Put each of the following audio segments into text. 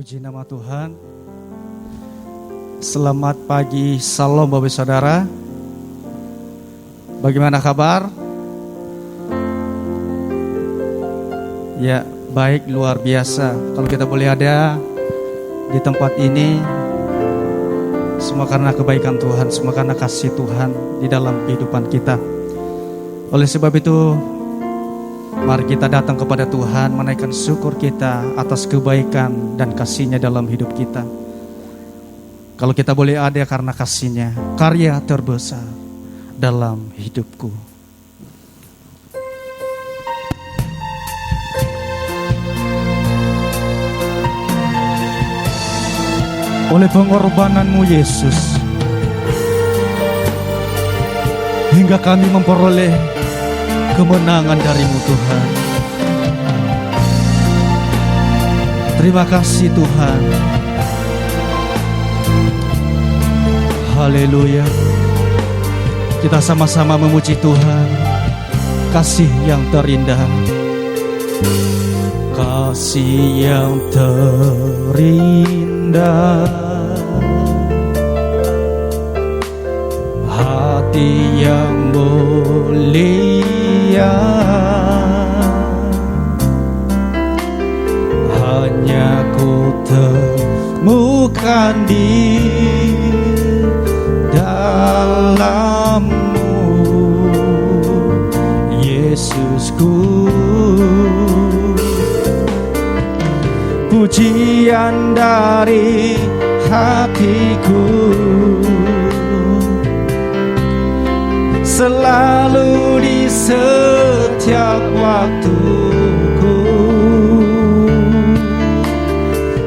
Puji nama Tuhan. Selamat pagi, salam Bapak Saudara. Bagaimana kabar? Ya, baik, luar biasa. Kalau kita boleh ada di tempat ini, semua karena kebaikan Tuhan, semua karena kasih Tuhan di dalam kehidupan kita. Oleh sebab itu, mari kita datang kepada Tuhan, menaikkan syukur kita atas kebaikan dan kasih-Nya dalam hidup kita. Kalau kita boleh ada karena kasih-Nya, karya terbesar dalam hidupku. Oleh pengorbanan-Mu Yesus, hingga kami memperoleh kemenangan dari-Mu Tuhan. Terima kasih Tuhan. Haleluya. Kita sama-sama memuji Tuhan. Kasih yang terindah, kasih yang terindah, hati yang mulia, hanya ku temukan di dalam-Mu, Yesusku. Pujian dari hatiku selalu di setiap waktuku,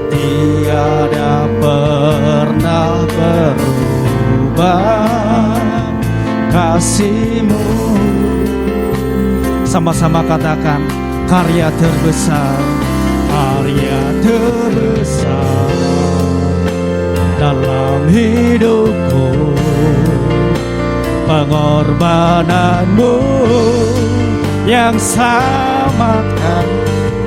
tiada pernah berubah kasih-Mu. Sama-sama katakan, karya terbesar, karya terbesar dalam hidupku, pengorbanan-Mu yang selamatkan.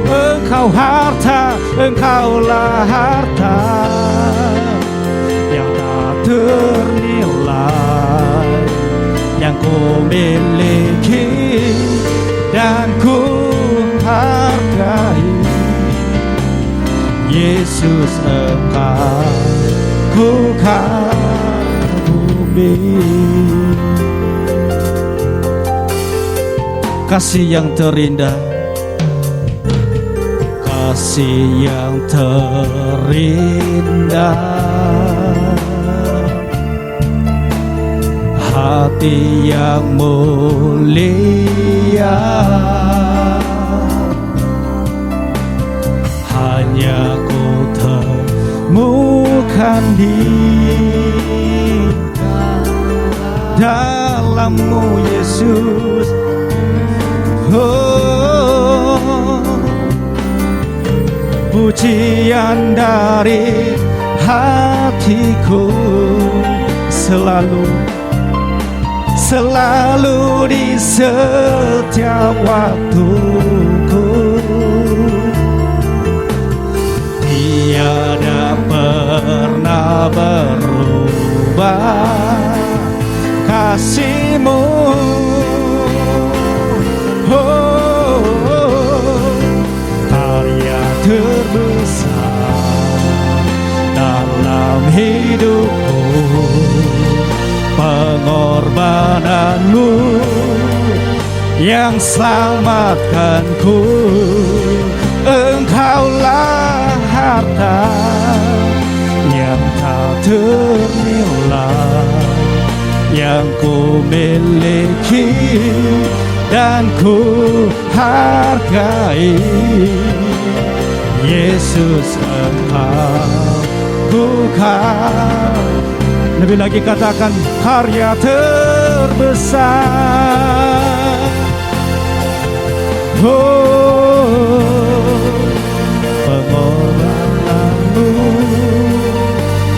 Engkau harta, Engkaulah harta yang tak ternilai, yang ku miliki dan ku hargai. Yesus, Engkau ku kagumi. Kasih yang terindah, kasih yang terindah, hati yang mulia, hanya ku temukan di dalam-Mu Yesus. Oh, pujian dari hatiku selalu di setiap waktuku, tiada pernah berubah kasih-Mu. Oh, karya terbesar dalam hidupku, pengorbanan-Mu yang selamatkanku. Engkaulah harta yang tak ternilai, yang ku miliki dan ku hargai. Yesus, Engkau ku kagumi. Lebih lagi katakan, karya terbesar. Oh, pengorbanan-Mu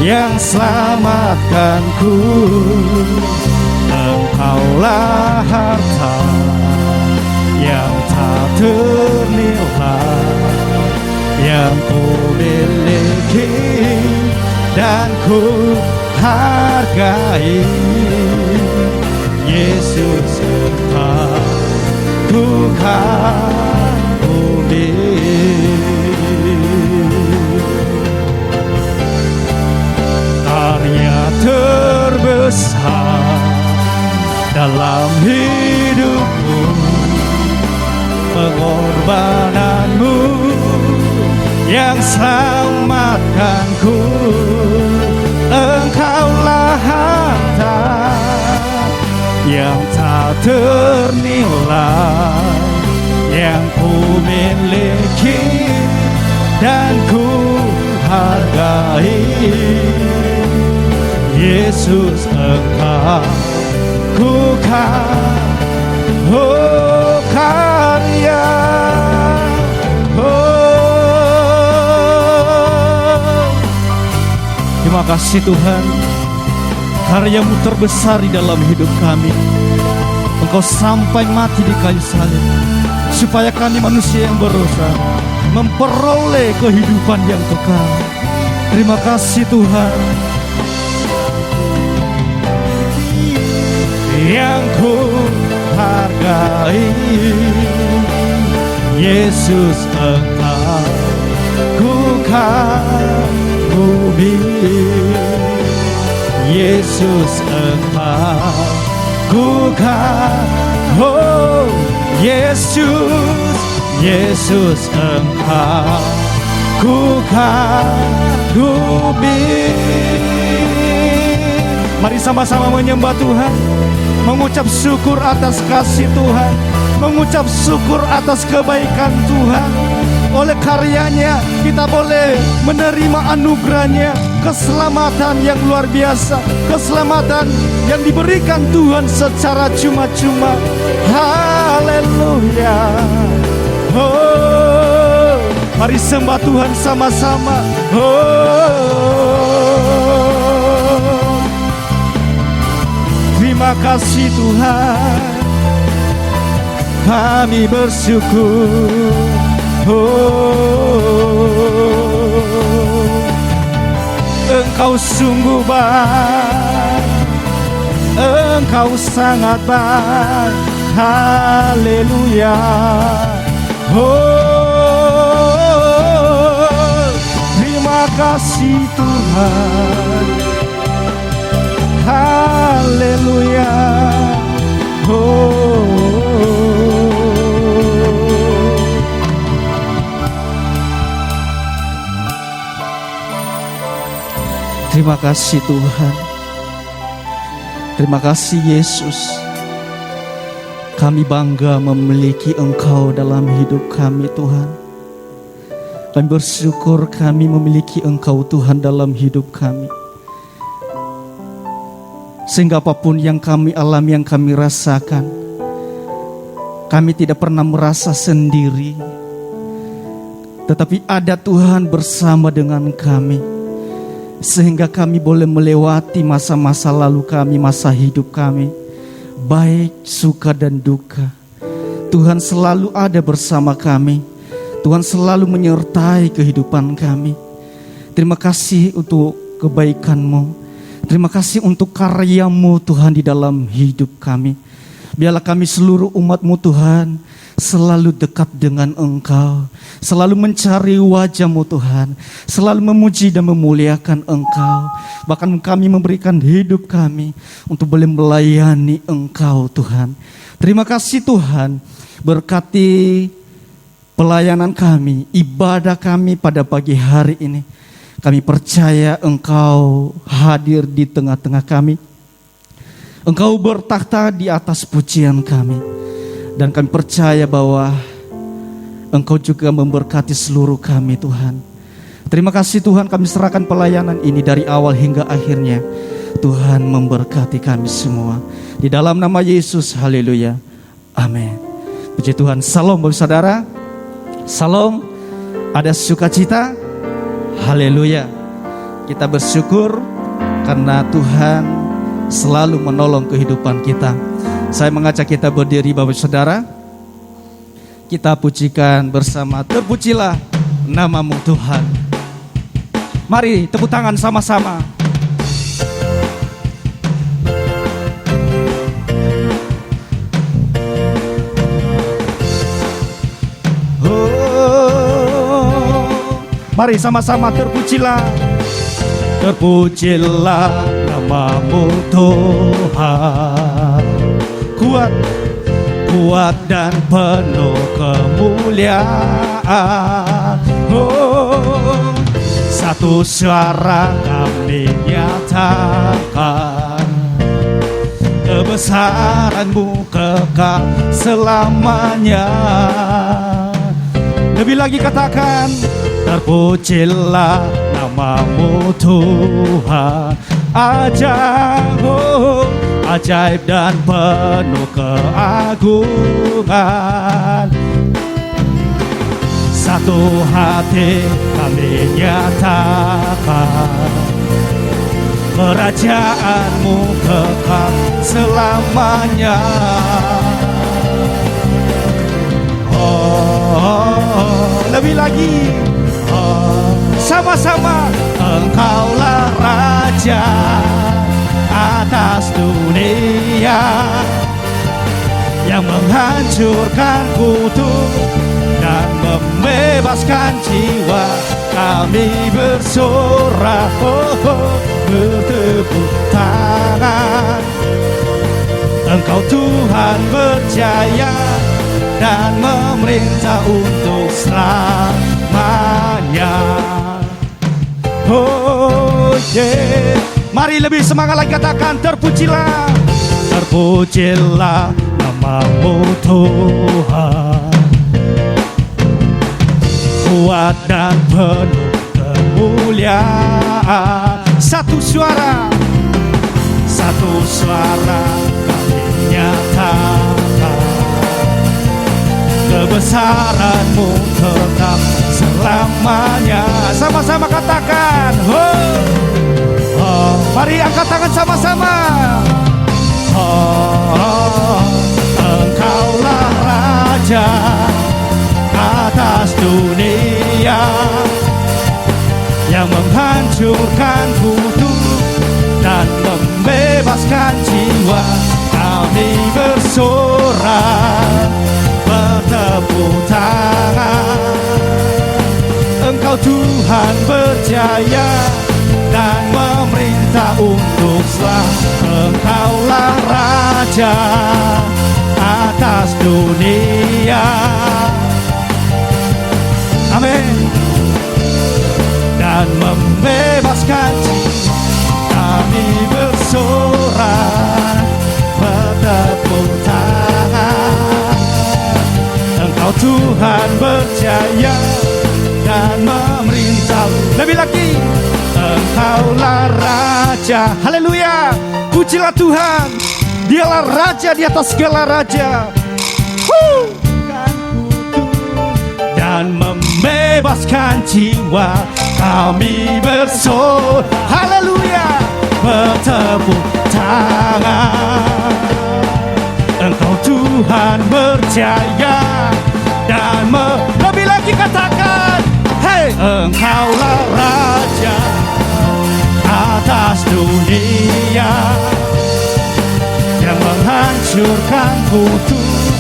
yang selamatkanku. Engkaulah harta yang tak ternilai, yang ku miliki miliki dan ku hargai. Yesus Engkau ku kagumi. Karya terbesar dalam hidupku, pengorbananmu yang selamatkanku. Engkaulah harta yang tak ternilai, yang ku miliki dan ku hargai. Yesus Engkau ku karya. Terima kasih Tuhan, karyamu terbesar di dalam hidup kami. Engkau sampai mati di kayu salib, supaya kami manusia yang berdosa memperoleh kehidupan yang kekal. Terima kasih Tuhan, yang ku hargai. Yesus Engkau ku kagumi. Yesus Engkau ku Yesus Engkau ku kagumi. Mari sama-sama menyembah Tuhan, mengucap syukur atas kasih Tuhan, mengucap syukur atas kebaikan Tuhan. Oleh karyanya kita boleh menerima anugerahnya, keselamatan yang luar biasa, keselamatan yang diberikan Tuhan secara cuma-cuma. Haleluya. Oh, mari sembah Tuhan sama-sama. Oh, terima kasih Tuhan, kami bersyukur. Oh, Engkau sungguh baik, Engkau sangat baik. Haleluya. Oh, terima kasih Tuhan. Haleluya. Oh, terima kasih Tuhan. Terima kasih Yesus. Kami bangga memiliki Engkau dalam hidup kami Tuhan. Kami bersyukur kami memiliki Engkau Tuhan dalam hidup kami. Sehingga apapun yang kami alami, yang kami rasakan, kami tidak pernah merasa sendiri. Tetapi ada Tuhan bersama dengan kami, sehingga kami boleh melewati masa-masa lalu kami, masa hidup kami, baik, suka dan duka. Tuhan selalu ada bersama kami. Tuhan selalu menyertai kehidupan kami. Terima kasih untuk kebaikan-Mu. Terima kasih untuk karya-Mu Tuhan di dalam hidup kami. Biarlah kami seluruh umat-Mu Tuhan selalu dekat dengan Engkau, selalu mencari wajah-Mu Tuhan, selalu memuji dan memuliakan Engkau. Bahkan kami memberikan hidup kami untuk boleh melayani Engkau Tuhan. Terima kasih Tuhan, berkati pelayanan kami, ibadah kami pada pagi hari ini. Kami percaya Engkau hadir di tengah-tengah kami. Engkau bertakhta di atas pujian kami. Dan kami percaya bahwa Engkau juga memberkati seluruh kami Tuhan. Terima kasih Tuhan, kami serahkan pelayanan ini dari awal hingga akhirnya. Tuhan memberkati kami semua. Di dalam nama Yesus, haleluya. Amin. Puji Tuhan. Salam Bapak Saudara. Salam. Ada sukacita. Haleluya. Kita bersyukur karena Tuhan selalu menolong kehidupan kita. Saya mengajak kita berdiri Bapak Saudara. Kita pujikan bersama, terpujilah namamu Tuhan. Mari tepuk tangan sama-sama. Mari sama-sama terpujilah. Terpujilah nama-Mu Tuhan. Kuat, kuat dan penuh kemuliaan. Oh, satu suara kami nyatakan, kebesaran-Mu kekal selamanya. Lebih lagi katakan, terpujilah nama-Mu Tuhan. Ajaib, oh, ajaib dan penuh keagungan. Satu hati kami nyatakan, kerajaan-Mu kekal selamanya. Lebih lagi, sama-sama. Engkaulah Raja atas dunia, yang menghancurkan kutuk dan membebaskan jiwa. Kami bersorak, bertepuk tangan. Engkau Tuhan berjaya dan memerintah untuk selamanya. Oh yeah. Mari lebih semangat lagi katakan, terpujilah. Terpujilah nama-Mu Tuhan. Kuat dan penuh kemuliaan. Satu suara, satu suara kami nyatakan, kebesaran-Mu tetap selamanya. Sama-sama katakan, mari angkat tangan sama-sama. Engkaulah Raja atas dunia, yang menghancurkan kutuk dan membebaskan jiwa. Kami bersorak, bertepuk tangan. Engkau Tuhan berjaya dan memerintah untuk selamanya. Engkaulah Raja atas dunia. Amin. Dan membebaskan jiwa. Kami bersorak, bertepuk tangan. Engkau Tuhan berjaya dan memerintah. Lebih lagi, Engkaulah Raja. Haleluya. Pujilah Tuhan. Dialah Raja di atas segala raja. Dan membebaskan jiwa. Kami bersorak. Haleluya. Bertepuk tangan. Engkau Tuhan berjaya dan lebih lagi katakan, hey, Engkaulah Raja atas dunia, yang menghancurkan kutuk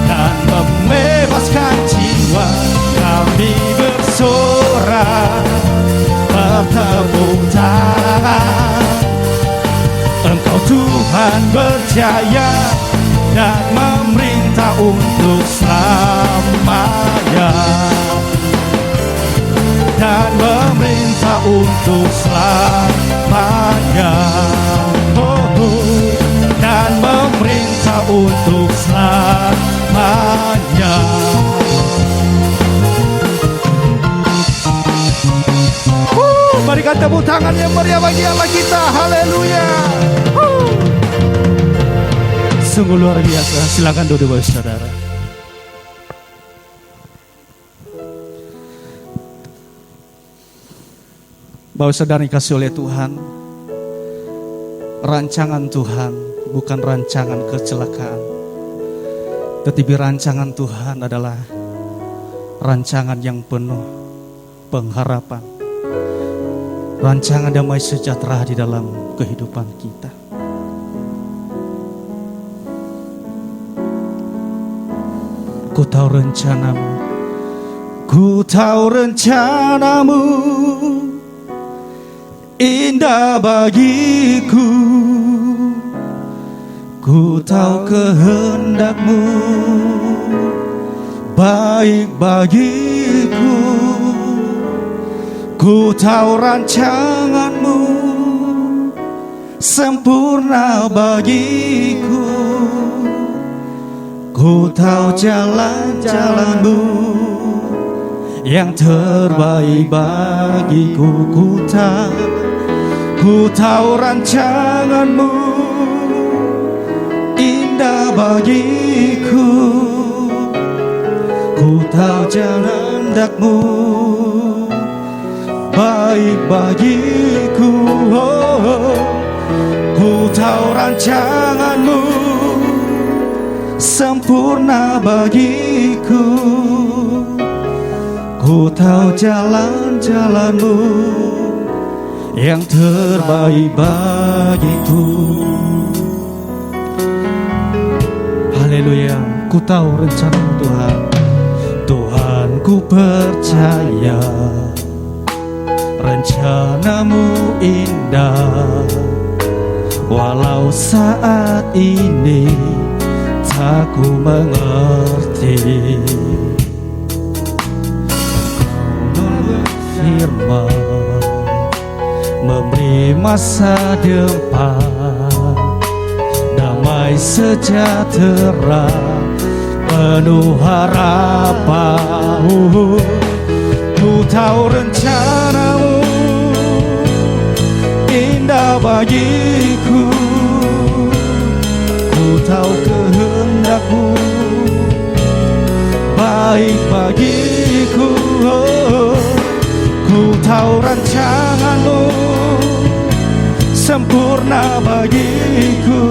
dan membebaskan jiwa. Kami bersorak, bertepuk tangan. Engkau Tuhan berjaya dan memerintah untuk selamanya. Dan memerintah untuk selamanya. Dan memerintah untuk selamanya. Berikan tepuk tangan yang meriah bagi Allah kita. Haleluya. Sungguh luar biasa. Silakan duduk Bapak Saudara. Bapak Saudara dikasih oleh Tuhan, rancangan Tuhan bukan rancangan kecelakaan, tetapi rancangan Tuhan adalah rancangan yang penuh pengharapan, rancangan damai sejahtera di dalam kehidupan kita. Ku tahu rencanamu, ku tahu rencanamu indah bagiku. Ku tahu kehendakmu baik bagiku. Ku tahu rancanganmu sempurna bagiku. Ku tahu jalan-jalanmu yang terbaik bagiku. Ku tahu rancanganmu indah bagiku. Ku tahu jalan hendakmu baik bagiku. Ku tahu rancanganmu sempurna bagiku. Ku tahu jalan-jalanmu yang terbaik bagiku. Haleluya. Ku tahu rencanamu Tuhan. Tuhan, ku percaya rencanamu indah. Walau saat ini tak ku mengerti, Kau berfirman memberi masa depan damai sejahtera penuh harapan. Ku tahu rencanamu indah bagiku. Ku tahu kehendakmu baik bagiku. Ku tahu rancanganmu sempurna bagiku.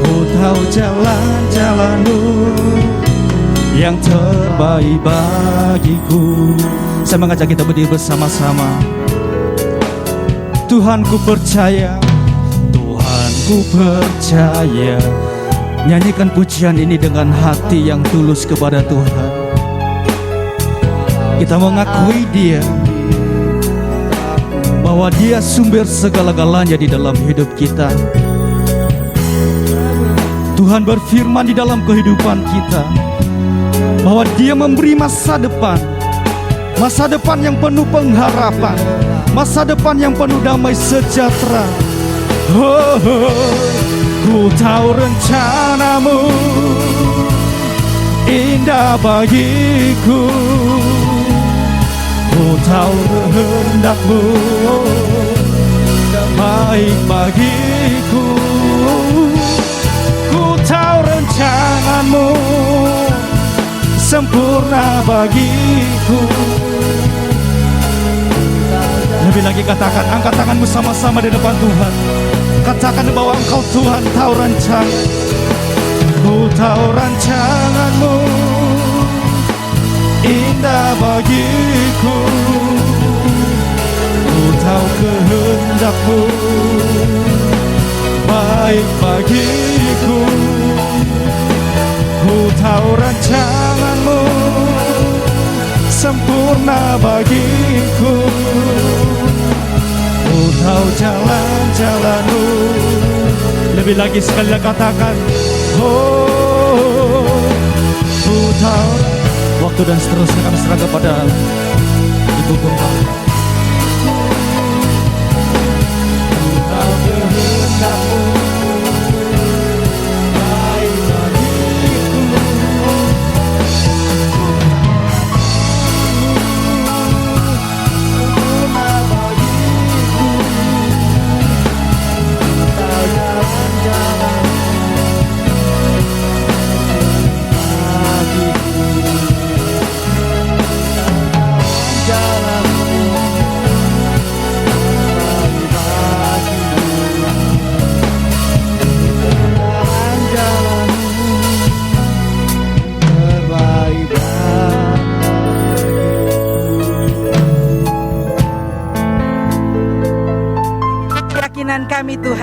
Ku tahu jalan-jalanmu yang terbaik bagiku. Saya mengajak kita berdiri bersama-sama. Tuhan, ku percaya. Tuhan, ku percaya. Nyanyikan pujian ini dengan hati yang tulus kepada Tuhan. Kita mengakui Dia, bahwa Dia sumber segala-galanya di dalam hidup kita. Tuhan berfirman di dalam kehidupan kita bahwa Dia memberi masa depan yang penuh pengharapan, masa depan yang penuh damai sejahtera. Ku tahu rencanamu indah bagiku. Ku tahu kehendakmu baik bagiku. Ku tahu rancanganmu sempurna bagiku. Lebih lagi katakan, angkat tanganmu sama-sama di depan Tuhan. Katakan bahwa Engkau Tuhan tahu rancangan. Ku tahu rancanganmu indah bagiku. Ku tahu kehendakmu baik bagiku. Ku tahu rancanganmu sempurna bagiku. Ku tahu jalan-jalanmu. Lebih lagi sekali katakan, ku tahu. Waktu dan seterusnya kami serahkan kepada Ibu Gembala. Ku tahu kehendakmu baik bagiku. Sempurna bagiku. Tahu jalan-jalan bagiku. Jalanmu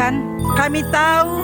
Tuhan, kami tahu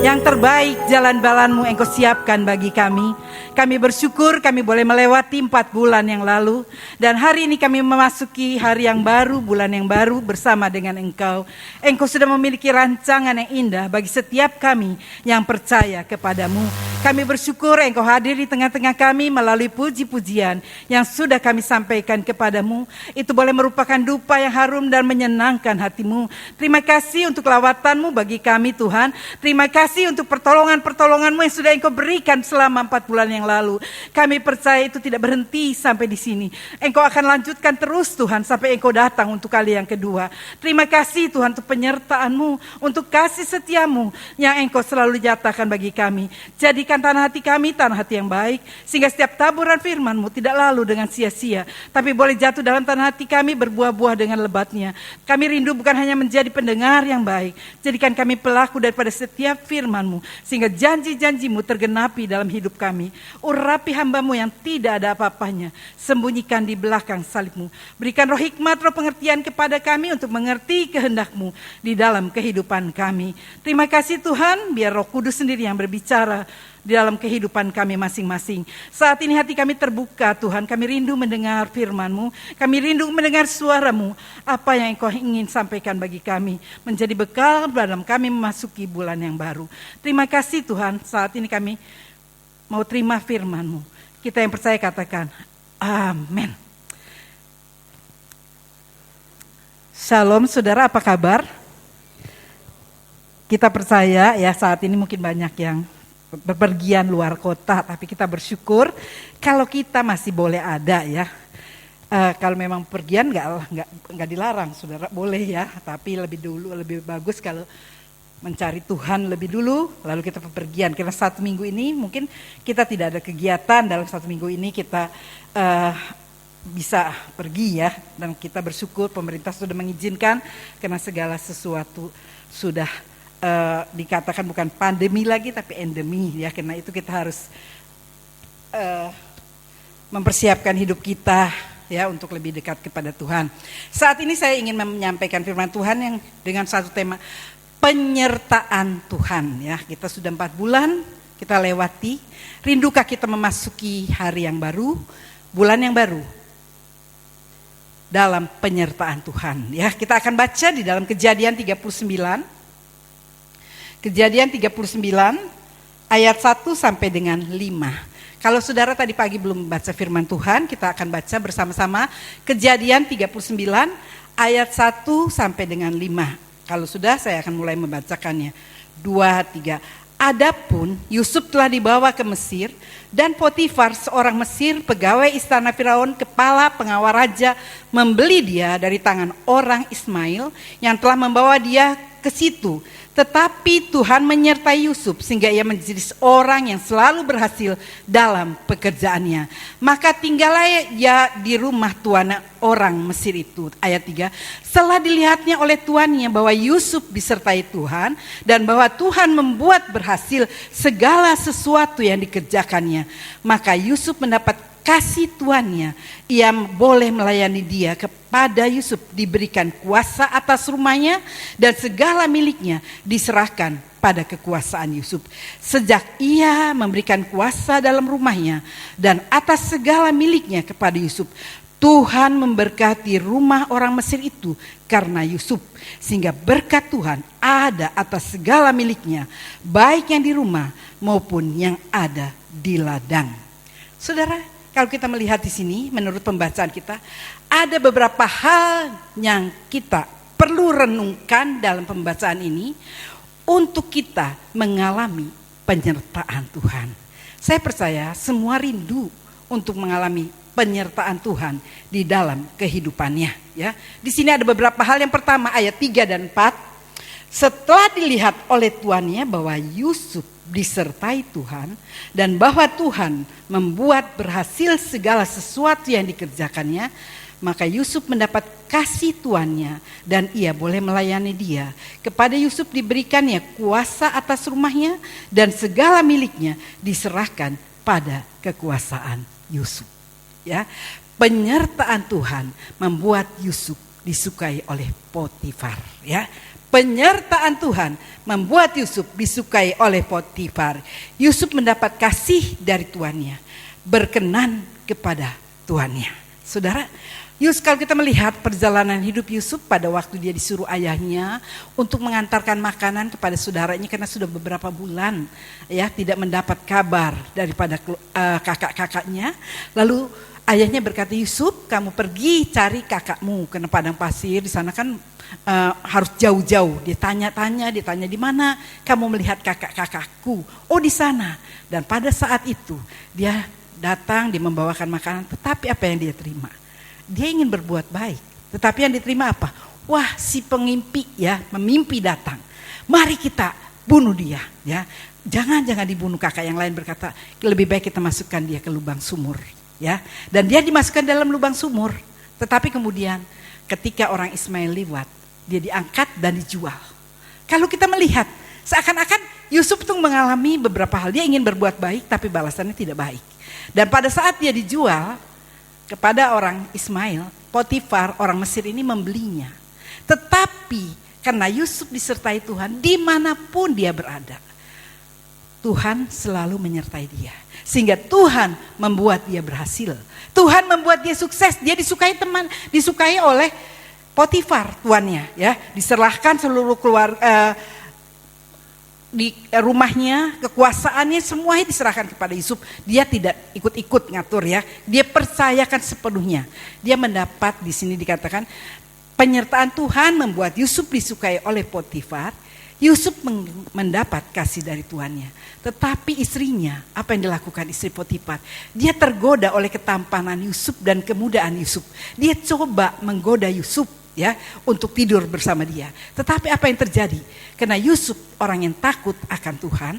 yang terbaik jalan-jalan-Mu Engkau siapkan bagi kami. Kami bersyukur kami boleh melewati 4 bulan yang lalu. Dan hari ini kami memasuki hari yang baru, bulan yang baru bersama dengan Engkau. Engkau sudah memiliki rancangan yang indah bagi setiap kami yang percaya kepadamu. Kami bersyukur Engkau hadir di tengah-tengah kami melalui puji-pujian yang sudah kami sampaikan kepadamu. Itu boleh merupakan dupa yang harum dan menyenangkan hatimu. Terima kasih untuk lawatanmu bagi kami Tuhan. Terima kasih untuk pertolongan-pertolonganmu yang sudah Engkau berikan selama 4 bulan yang lalu. Kami percaya itu tidak berhenti sampai di sini. Engkau akan lanjutkan terus Tuhan sampai Engkau datang untuk kali yang kedua. Terima kasih Tuhan untuk penyertaan-Mu, untuk kasih setia-Mu yang Engkau selalu nyatakan bagi kami. Jadikan tanah hati kami tanah hati yang baik, sehingga setiap taburan firman-Mu tidak lalu dengan sia-sia, tapi boleh jatuh dalam tanah hati kami berbuah-buah dengan lebatnya. Kami rindu bukan hanya menjadi pendengar yang baik, jadikan kami pelaku daripada setiap firman-Mu, sehingga janji-janji-Mu tergenapi dalam hidup kami. Urapi hamba-Mu yang tidak ada apa-apanya, sembunyikan di belakang salib-Mu. Berikan roh hikmat, roh pengertian kepada kami untuk mengerti kehendak-Mu di dalam kehidupan kami. Terima kasih Tuhan, biar Roh Kudus sendiri yang berbicara di dalam kehidupan kami masing-masing. Saat ini hati kami terbuka Tuhan, kami rindu mendengar firman-Mu, kami rindu mendengar suara-Mu, apa yang Engkau ingin sampaikan bagi kami, menjadi bekal dalam kami memasuki bulan yang baru. Terima kasih Tuhan, saat ini kami mau terima firman-Mu. Kita yang percaya katakan, amin. Shalom saudara, apa kabar? Kita percaya ya saat ini mungkin banyak yang berpergian luar kota, tapi kita bersyukur kalau kita masih boleh ada ya. Kalau memang pergian nggak dilarang, saudara boleh ya, tapi lebih bagus kalau mencari Tuhan lebih dulu, lalu kita bepergian. Karena 1 minggu ini mungkin kita tidak ada kegiatan, dalam 1 minggu ini kita bisa pergi ya, dan kita bersyukur pemerintah sudah mengizinkan karena segala sesuatu sudah dikatakan bukan pandemi lagi tapi endemi ya, karena itu kita harus mempersiapkan hidup kita ya untuk lebih dekat kepada Tuhan. Saat ini saya ingin menyampaikan firman Tuhan yang dengan satu tema penyertaan Tuhan ya. Kita sudah 4 bulan kita lewati. Rindukah kita memasuki hari yang baru, bulan yang baru dalam penyertaan Tuhan ya. Kita akan baca di dalam Kejadian 39. Kejadian 39 ayat 1 sampai dengan 5. Kalau saudara tadi pagi belum baca firman Tuhan, kita akan baca bersama-sama Kejadian 39 ayat 1 sampai dengan 5. Kalau sudah saya akan mulai membacakannya. 2, 3. Adapun Yusuf telah dibawa ke Mesir, dan Potifar seorang Mesir, pegawai istana Firaun, kepala pengawal raja, membeli dia dari tangan orang Ismail yang telah membawa dia ke situ. Tetapi Tuhan menyertai Yusuf sehingga ia menjadi seorang yang selalu berhasil dalam pekerjaannya. Maka tinggallah ia di rumah tuan orang Mesir itu. Ayat 3. Setelah dilihatnya oleh tuannya bahwa Yusuf disertai Tuhan dan bahwa Tuhan membuat berhasil segala sesuatu yang dikerjakannya, maka Yusuf mendapat kasih tuannya. Ia boleh melayani dia. Kepada Yusuf diberikan kuasa atas rumahnya dan segala miliknya diserahkan pada kekuasaan Yusuf. Sejak ia memberikan kuasa dalam rumahnya dan atas segala miliknya kepada Yusuf, Tuhan memberkati rumah orang Mesir itu karena Yusuf, sehingga berkat Tuhan ada atas segala miliknya, baik yang di rumah maupun yang ada di ladang. Saudara, kalau kita melihat di sini, menurut pembacaan kita, ada beberapa hal yang kita perlu renungkan dalam pembacaan ini untuk kita mengalami penyertaan Tuhan. Saya percaya semua rindu untuk mengalami penyertaan Tuhan di dalam kehidupannya. Ya, di sini ada beberapa hal. Yang pertama ayat 3 dan 4. Setelah dilihat oleh tuannya bahwa Yusuf disertai Tuhan dan bahwa Tuhan membuat berhasil segala sesuatu yang dikerjakannya, maka Yusuf mendapat kasih tuannya dan ia boleh melayani dia. Kepada Yusuf diberikannya kuasa atas rumahnya dan segala miliknya diserahkan pada kekuasaan Yusuf. Ya, penyertaan Tuhan membuat Yusuf disukai oleh Potifar. Ya, Penyertaan Tuhan membuat Yusuf disukai oleh Potifar. Yusuf mendapat kasih dari tuannya, berkenan kepada tuannya. Saudara, kalau kita melihat perjalanan hidup Yusuf pada waktu dia disuruh ayahnya untuk mengantarkan makanan kepada saudaranya karena sudah beberapa bulan ya tidak mendapat kabar daripada kakak-kakaknya. Lalu ayahnya berkata, Yusuf, kamu pergi cari kakakmu ke padang pasir. Di sana kan harus jauh-jauh. Dia tanya di mana kamu melihat kakak-kakakku? Oh, di sana. Dan pada saat itu dia datang, dia membawakan makanan. Tetapi apa yang dia terima? Dia ingin berbuat baik. Tetapi yang diterima apa? Wah, si pengimpi ya, memimpi datang. Mari kita bunuh dia ya. Jangan dibunuh. Kakak yang lain berkata, lebih baik kita masukkan dia ke lubang sumur. Ya, dan dia dimasukkan dalam lubang sumur. Tetapi kemudian ketika orang Ismail lewat, dia diangkat dan dijual. Kalau kita melihat, seakan-akan Yusuf itu mengalami beberapa hal. Dia ingin berbuat baik, tapi balasannya tidak baik. Dan pada saat dia dijual kepada orang Ismail, Potifar, orang Mesir ini membelinya. Tetapi karena Yusuf disertai Tuhan, dimanapun dia berada, Tuhan selalu menyertai dia. Sehingga Tuhan membuat dia berhasil. Tuhan membuat dia sukses. Dia disukai oleh Potifar, tuannya. Ya, diserahkan seluruh keluarga di rumahnya, kekuasaannya semuanya diserahkan kepada Yusuf. Dia tidak ikut-ikut ngatur ya. Dia percayakan sepenuhnya. Dia mendapat, di sini dikatakan penyertaan Tuhan membuat Yusuf disukai oleh Potifar. Yusuf mendapat kasih dari tuannya. Tetapi istrinya, apa yang dilakukan istri Potifar? Dia tergoda oleh ketampanan Yusuf dan kemudaan Yusuf. Dia coba menggoda Yusuf ya untuk tidur bersama dia. Tetapi apa yang terjadi? Karena Yusuf orang yang takut akan Tuhan,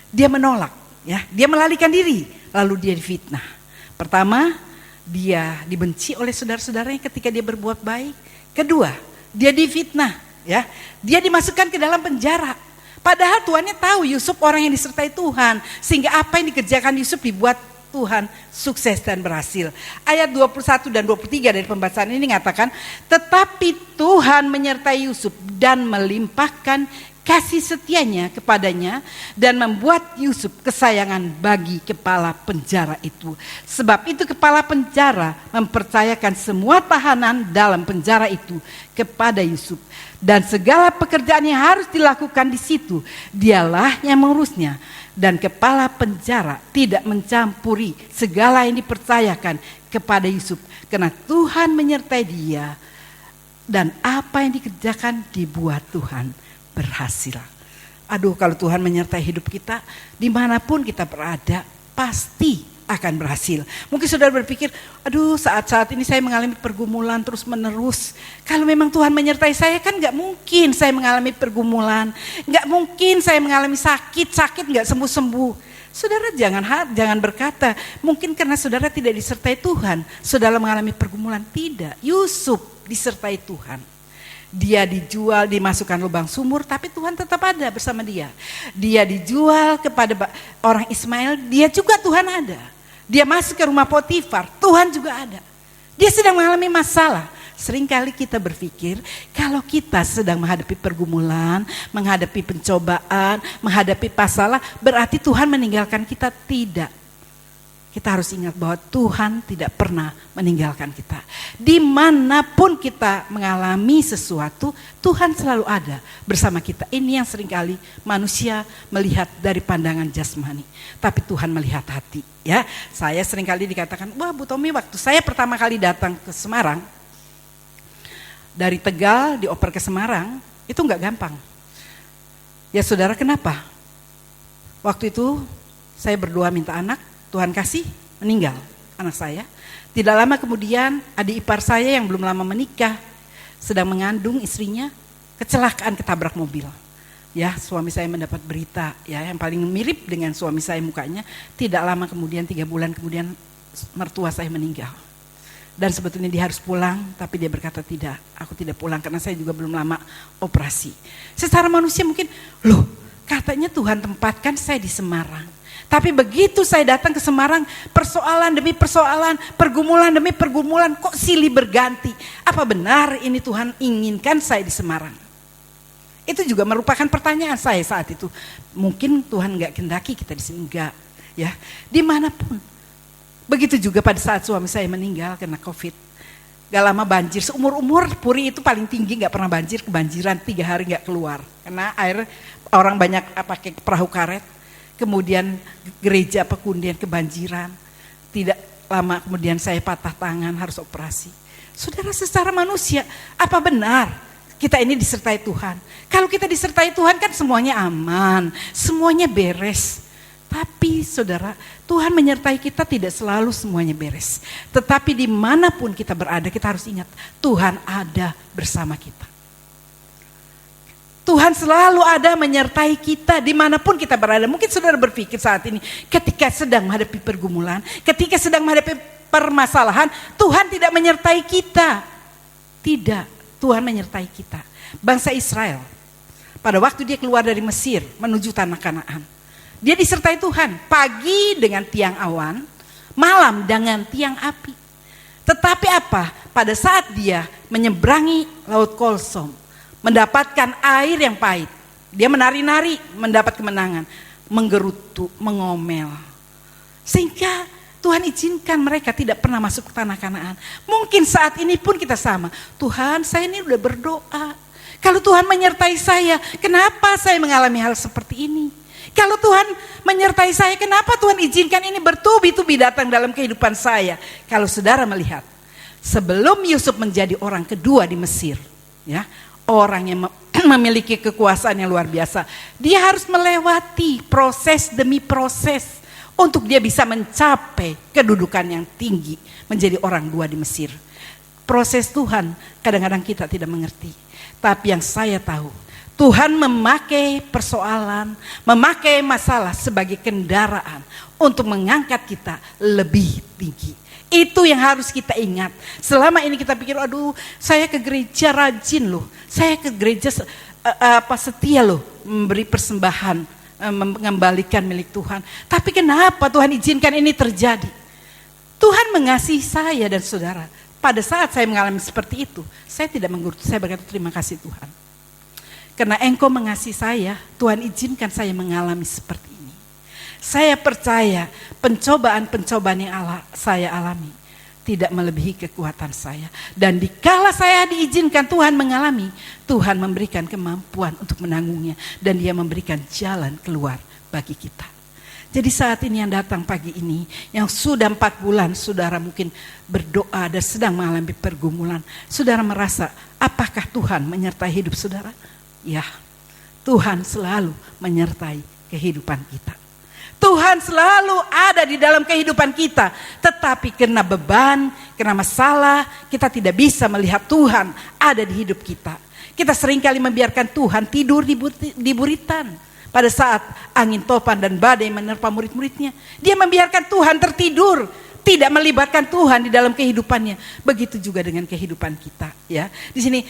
dia menolak ya. Dia melarikan diri, lalu dia difitnah. Pertama, dia dibenci oleh saudara-saudaranya ketika dia berbuat baik. Kedua, dia difitnah. Ya, dia dimasukkan ke dalam penjara. Padahal tuannya tahu Yusuf orang yang disertai Tuhan, sehingga apa yang dikerjakan Yusuf dibuat Tuhan sukses dan berhasil. Ayat 21 dan 23 dari pembacaan ini mengatakan, tetapi Tuhan menyertai Yusuf dan melimpahkan kasih setianya kepadanya dan membuat Yusuf kesayangan bagi kepala penjara itu. Sebab itu kepala penjara mempercayakan semua tahanan dalam penjara itu kepada Yusuf. Dan segala pekerjaan yang harus dilakukan di situ, dialah yang mengurusnya. Dan kepala penjara tidak mencampuri segala yang dipercayakan kepada Yusuf. Karena Tuhan menyertai dia. Dan apa yang dikerjakan dibuat Tuhan berhasil. Aduh, kalau Tuhan menyertai hidup kita, dimanapun kita berada, pasti akan berhasil. Mungkin saudara berpikir, aduh saat-saat ini saya mengalami pergumulan terus menerus. Kalau memang Tuhan menyertai saya, kan gak mungkin saya mengalami pergumulan. Gak mungkin saya mengalami sakit gak sembuh-sembuh. Saudara jangan berkata, mungkin karena saudara tidak disertai Tuhan, saudara mengalami pergumulan. Tidak, Yusuf disertai Tuhan. Dia dijual, dimasukkan lubang sumur, tapi Tuhan tetap ada bersama dia. Dia dijual kepada orang Ismail, dia juga Tuhan ada. Dia masuk ke rumah Potifar, Tuhan juga ada. Dia sedang mengalami masalah. Seringkali kita berpikir, kalau kita sedang menghadapi pergumulan, menghadapi pencobaan, menghadapi masalah, berarti Tuhan meninggalkan kita. Tidak. Kita harus ingat bahwa Tuhan tidak pernah meninggalkan kita. Dimanapun kita mengalami sesuatu, Tuhan selalu ada bersama kita. Ini yang seringkali manusia melihat dari pandangan jasmani. Tapi Tuhan melihat hati. Ya, saya seringkali dikatakan, wah Bu Tommy, waktu saya pertama kali datang ke Semarang, dari Tegal dioper ke Semarang, itu gak gampang. Ya saudara, kenapa? Waktu itu saya berdoa minta anak, Tuhan kasih, meninggal anak saya. Tidak lama kemudian adik ipar saya yang belum lama menikah, sedang mengandung istrinya, kecelakaan ketabrak mobil. Ya, suami saya mendapat berita ya yang paling mirip dengan suami saya mukanya. Tidak lama kemudian, 3 bulan kemudian mertua saya meninggal. Dan sebetulnya dia harus pulang, tapi dia berkata tidak, aku tidak pulang karena saya juga belum lama operasi. Secara manusia mungkin, loh katanya Tuhan tempatkan saya di Semarang. Tapi begitu saya datang ke Semarang, persoalan demi persoalan, pergumulan demi pergumulan, kok silih berganti. Apa benar ini Tuhan inginkan saya di Semarang? Itu juga merupakan pertanyaan saya saat itu. Mungkin Tuhan nggak kehendaki kita di sini, enggak, ya. Dimanapun. Begitu juga pada saat suami saya meninggal karena COVID. Gak lama banjir, seumur-umur Puri itu paling tinggi gak pernah banjir, kebanjiran 3 hari gak keluar. Karena air orang banyak pakai perahu karet, kemudian gereja Pekundian kebanjiran. Tidak lama kemudian saya patah tangan harus operasi. Saudara, secara manusia apa benar kita ini disertai Tuhan? Kalau kita disertai Tuhan kan semuanya aman, semuanya beres. Tapi saudara, Tuhan menyertai kita tidak selalu semuanya beres. Tetapi dimanapun kita berada, kita harus ingat Tuhan ada bersama kita. Tuhan selalu ada menyertai kita dimanapun kita berada. Mungkin saudara berpikir saat ini ketika sedang menghadapi pergumulan, ketika sedang menghadapi permasalahan, Tuhan tidak menyertai kita. Tidak, Tuhan menyertai kita. Bangsa Israel, pada waktu dia keluar dari Mesir menuju tanah Kanaan, dia disertai Tuhan, pagi dengan tiang awan, malam dengan tiang api. Tetapi apa? Pada saat dia menyeberangi Laut Kolsom, mendapatkan air yang pahit, dia menari-nari mendapat kemenangan, menggerutu, mengomel. Sehingga Tuhan izinkan mereka tidak pernah masuk ke tanah Kanaan. Mungkin saat ini pun kita sama. Tuhan, saya ini udah berdoa. Kalau Tuhan menyertai saya, kenapa saya mengalami hal seperti ini? Kalau Tuhan menyertai saya, kenapa Tuhan izinkan ini bertubi-tubi datang dalam kehidupan saya? Kalau saudara melihat, sebelum Yusuf menjadi orang kedua di Mesir, ya, orang yang memiliki kekuasaan yang luar biasa, dia harus melewati proses demi proses untuk dia bisa mencapai kedudukan yang tinggi, menjadi orang dua di Mesir. Proses Tuhan kadang-kadang kita tidak mengerti, tapi yang saya tahu, Tuhan memakai persoalan, memakai masalah sebagai kendaraan untuk mengangkat kita lebih tinggi. Itu yang harus kita ingat. Selama ini kita pikir, aduh, saya ke gereja rajin loh, saya ke gereja setia loh, memberi persembahan, mengembalikan milik Tuhan. Tapi kenapa Tuhan izinkan ini terjadi? Tuhan mengasihi saya dan saudara. Pada saat saya mengalami seperti itu, saya tidak menggerutu, saya berkata terima kasih Tuhan. Karena Engkau mengasihi saya, Tuhan izinkan saya mengalami seperti ini. Saya percaya pencobaan-pencobaan yang saya alami tidak melebihi kekuatan saya. Dan dikala saya diizinkan Tuhan mengalami, Tuhan memberikan kemampuan untuk menanggungnya. Dan Dia memberikan jalan keluar bagi kita. Jadi saat ini yang datang pagi ini, yang sudah 4 bulan saudara mungkin berdoa dan sedang mengalami pergumulan. Saudara merasa, apakah Tuhan menyertai hidup saudara? Ya, Tuhan selalu menyertai kehidupan kita. Tuhan selalu ada di dalam kehidupan kita. Tetapi karena beban, karena masalah, kita tidak bisa melihat Tuhan ada di hidup kita. Kita seringkali membiarkan Tuhan tidur di buritan. Pada saat angin topan dan badai menerpa murid-muridnya, dia membiarkan Tuhan tertidur, tidak melibatkan Tuhan di dalam kehidupannya. Begitu juga dengan kehidupan kita, ya. Di sini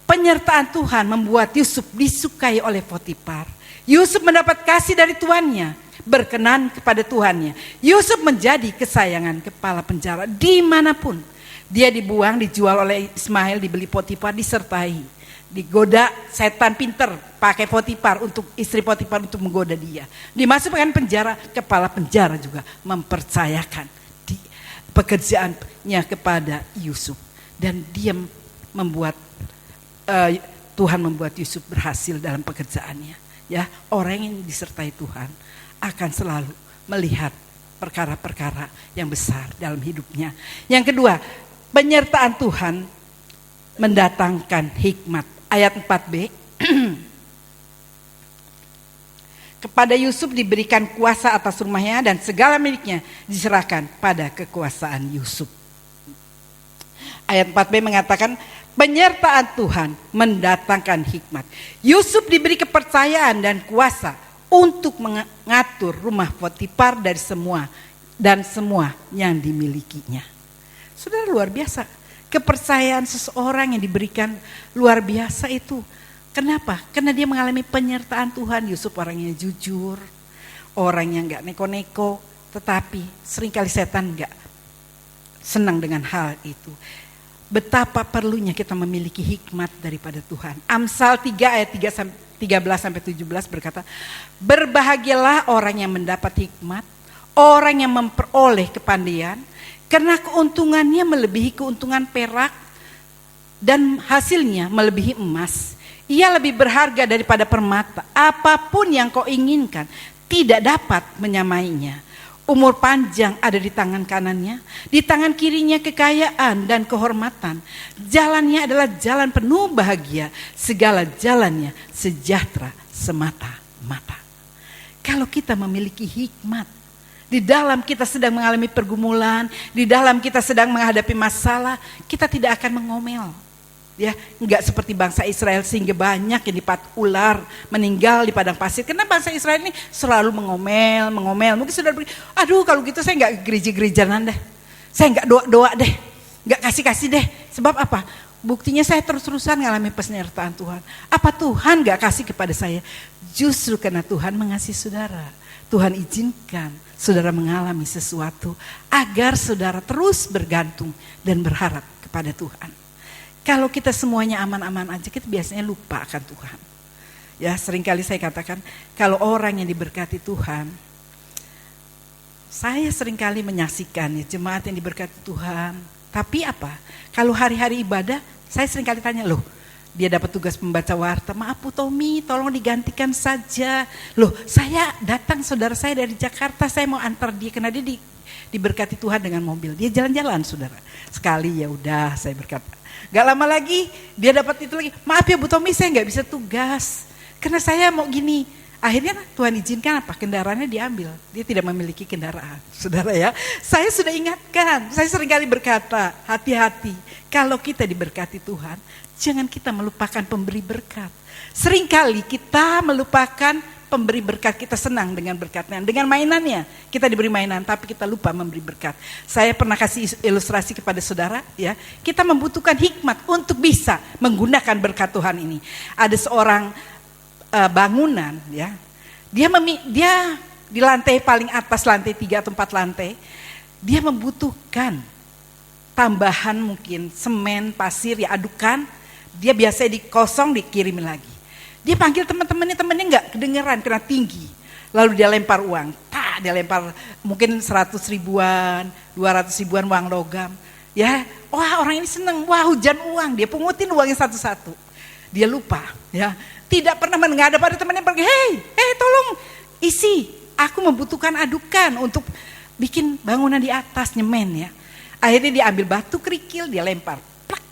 penyertaan Tuhan membuat Yusuf disukai oleh Potifar. Yusuf mendapat kasih dari tuannya, berkenan kepada tuannya. Yusuf menjadi kesayangan kepala penjara dimanapun. Dia dibuang, dijual oleh Ismail, dibeli Potifar, disertai. Digoda setan pinter, pakai Potifar untuk istri Potifar untuk menggoda dia. Dimasukkan penjara, kepala penjara juga mempercayakan pekerjaannya kepada Yusuf. Dan dia membuat Tuhan membuat Yusuf berhasil dalam pekerjaannya. Ya, orang yang disertai Tuhan akan selalu melihat perkara-perkara yang besar dalam hidupnya. Yang kedua, penyertaan Tuhan mendatangkan hikmat. Ayat 4b, kepada Yusuf diberikan kuasa atas rumahnya dan segala miliknya diserahkan pada kekuasaan Yusuf. Ayat 4b mengatakan, penyertaan Tuhan mendatangkan hikmat. Yusuf diberi kepercayaan dan kuasa untuk mengatur rumah Potifar dari semua yang dimilikinya. Saudara, luar biasa. Kepercayaan seseorang yang diberikan luar biasa itu. Kenapa? Karena dia mengalami penyertaan Tuhan. Yusuf orangnya jujur, orang yang gak neko-neko, tetapi seringkali setan gak senang dengan hal itu. betapa perlunya kita memiliki hikmat daripada Tuhan. Amsal 3 ayat 13-17 berkata, berbahagialah orang yang mendapat hikmat, orang yang memperoleh kepandaian, karena keuntungannya melebihi keuntungan perak dan hasilnya melebihi emas. Ia lebih berharga daripada permata. Apapun yang kau inginkan tidak dapat menyamainya. Umur panjang ada di tangan kanannya, di tangan kirinya kekayaan dan kehormatan. Jalannya adalah jalan penuh bahagia, segala jalannya sejahtera semata-mata. Kalau kita memiliki hikmat, di dalam kita sedang mengalami pergumulan, di dalam kita sedang menghadapi masalah, kita tidak akan mengomel. Ya, enggak seperti bangsa Israel sehingga banyak yang dipatuk ular meninggal di padang pasir. Karena bangsa Israel ini selalu mengomel. Mungkin sudah aduh kalau gitu saya enggak gereja-gerejaan deh. Saya enggak doa-doa deh. Enggak kasih-kasih deh. Sebab apa? Buktinya saya terus-terusan mengalami penyertaan Tuhan. Apa Tuhan enggak kasih kepada saya? Justru karena Tuhan mengasihi saudara. Tuhan izinkan saudara mengalami sesuatu agar saudara terus bergantung dan berharap kepada Tuhan. Kalau kita semuanya aman-aman aja, kita biasanya lupa akan Tuhan. Ya, seringkali saya katakan, kalau orang yang diberkati Tuhan, saya seringkali menyaksikan ya, jemaat yang diberkati Tuhan. Tapi apa? Kalau hari-hari ibadah, saya seringkali tanya, loh, dia dapat tugas membaca warta, maaf Bu Tommy, tolong digantikan saja. Loh, saya datang, saudara saya dari Jakarta, saya mau antar dia, karena dia diberkati Tuhan dengan mobil. Dia jalan-jalan, saudara. Sekali ya udah, saya berkata. Gak lama lagi dia dapat itu lagi. Maaf ya Bu Tommy, saya gak bisa tugas karena saya mau gini. Akhirnya Tuhan izinkan apa? Kendaraannya diambil. Dia tidak memiliki kendaraan. Saudara ya, saya sudah ingatkan. Saya seringkali berkata, hati-hati. Kalau kita diberkati Tuhan, jangan kita melupakan pemberi berkat. Seringkali kita melupakan pemberi berkat, kita senang dengan berkatnya, dengan mainannya. Kita diberi mainan, tapi kita lupa memberi berkat. Saya pernah kasih ilustrasi kepada saudara, ya. Kita membutuhkan hikmat untuk bisa menggunakan berkat Tuhan ini. Ada seorang bangunan, ya. Dia di lantai paling atas, lantai 3 atau 4 lantai, dia membutuhkan tambahan mungkin semen, pasir, ya adukan. Dia biasanya dikosong, dikirim lagi. Dia panggil temannya enggak kedengeran karena tinggi. Lalu dia lempar uang. Dia lempar mungkin 100 ribuan, 200 ribuan uang logam. Ya, wah orang ini senang. Wah, hujan uang. Dia pungutin uangnya satu-satu. Dia lupa, ya. Tidak pernah menghadap pada temannya pergi, "Hei, tolong isi. Aku membutuhkan adukan untuk bikin bangunan di atas nyemen ya." Akhirnya dia ambil batu kerikil, dia lempar. Plak.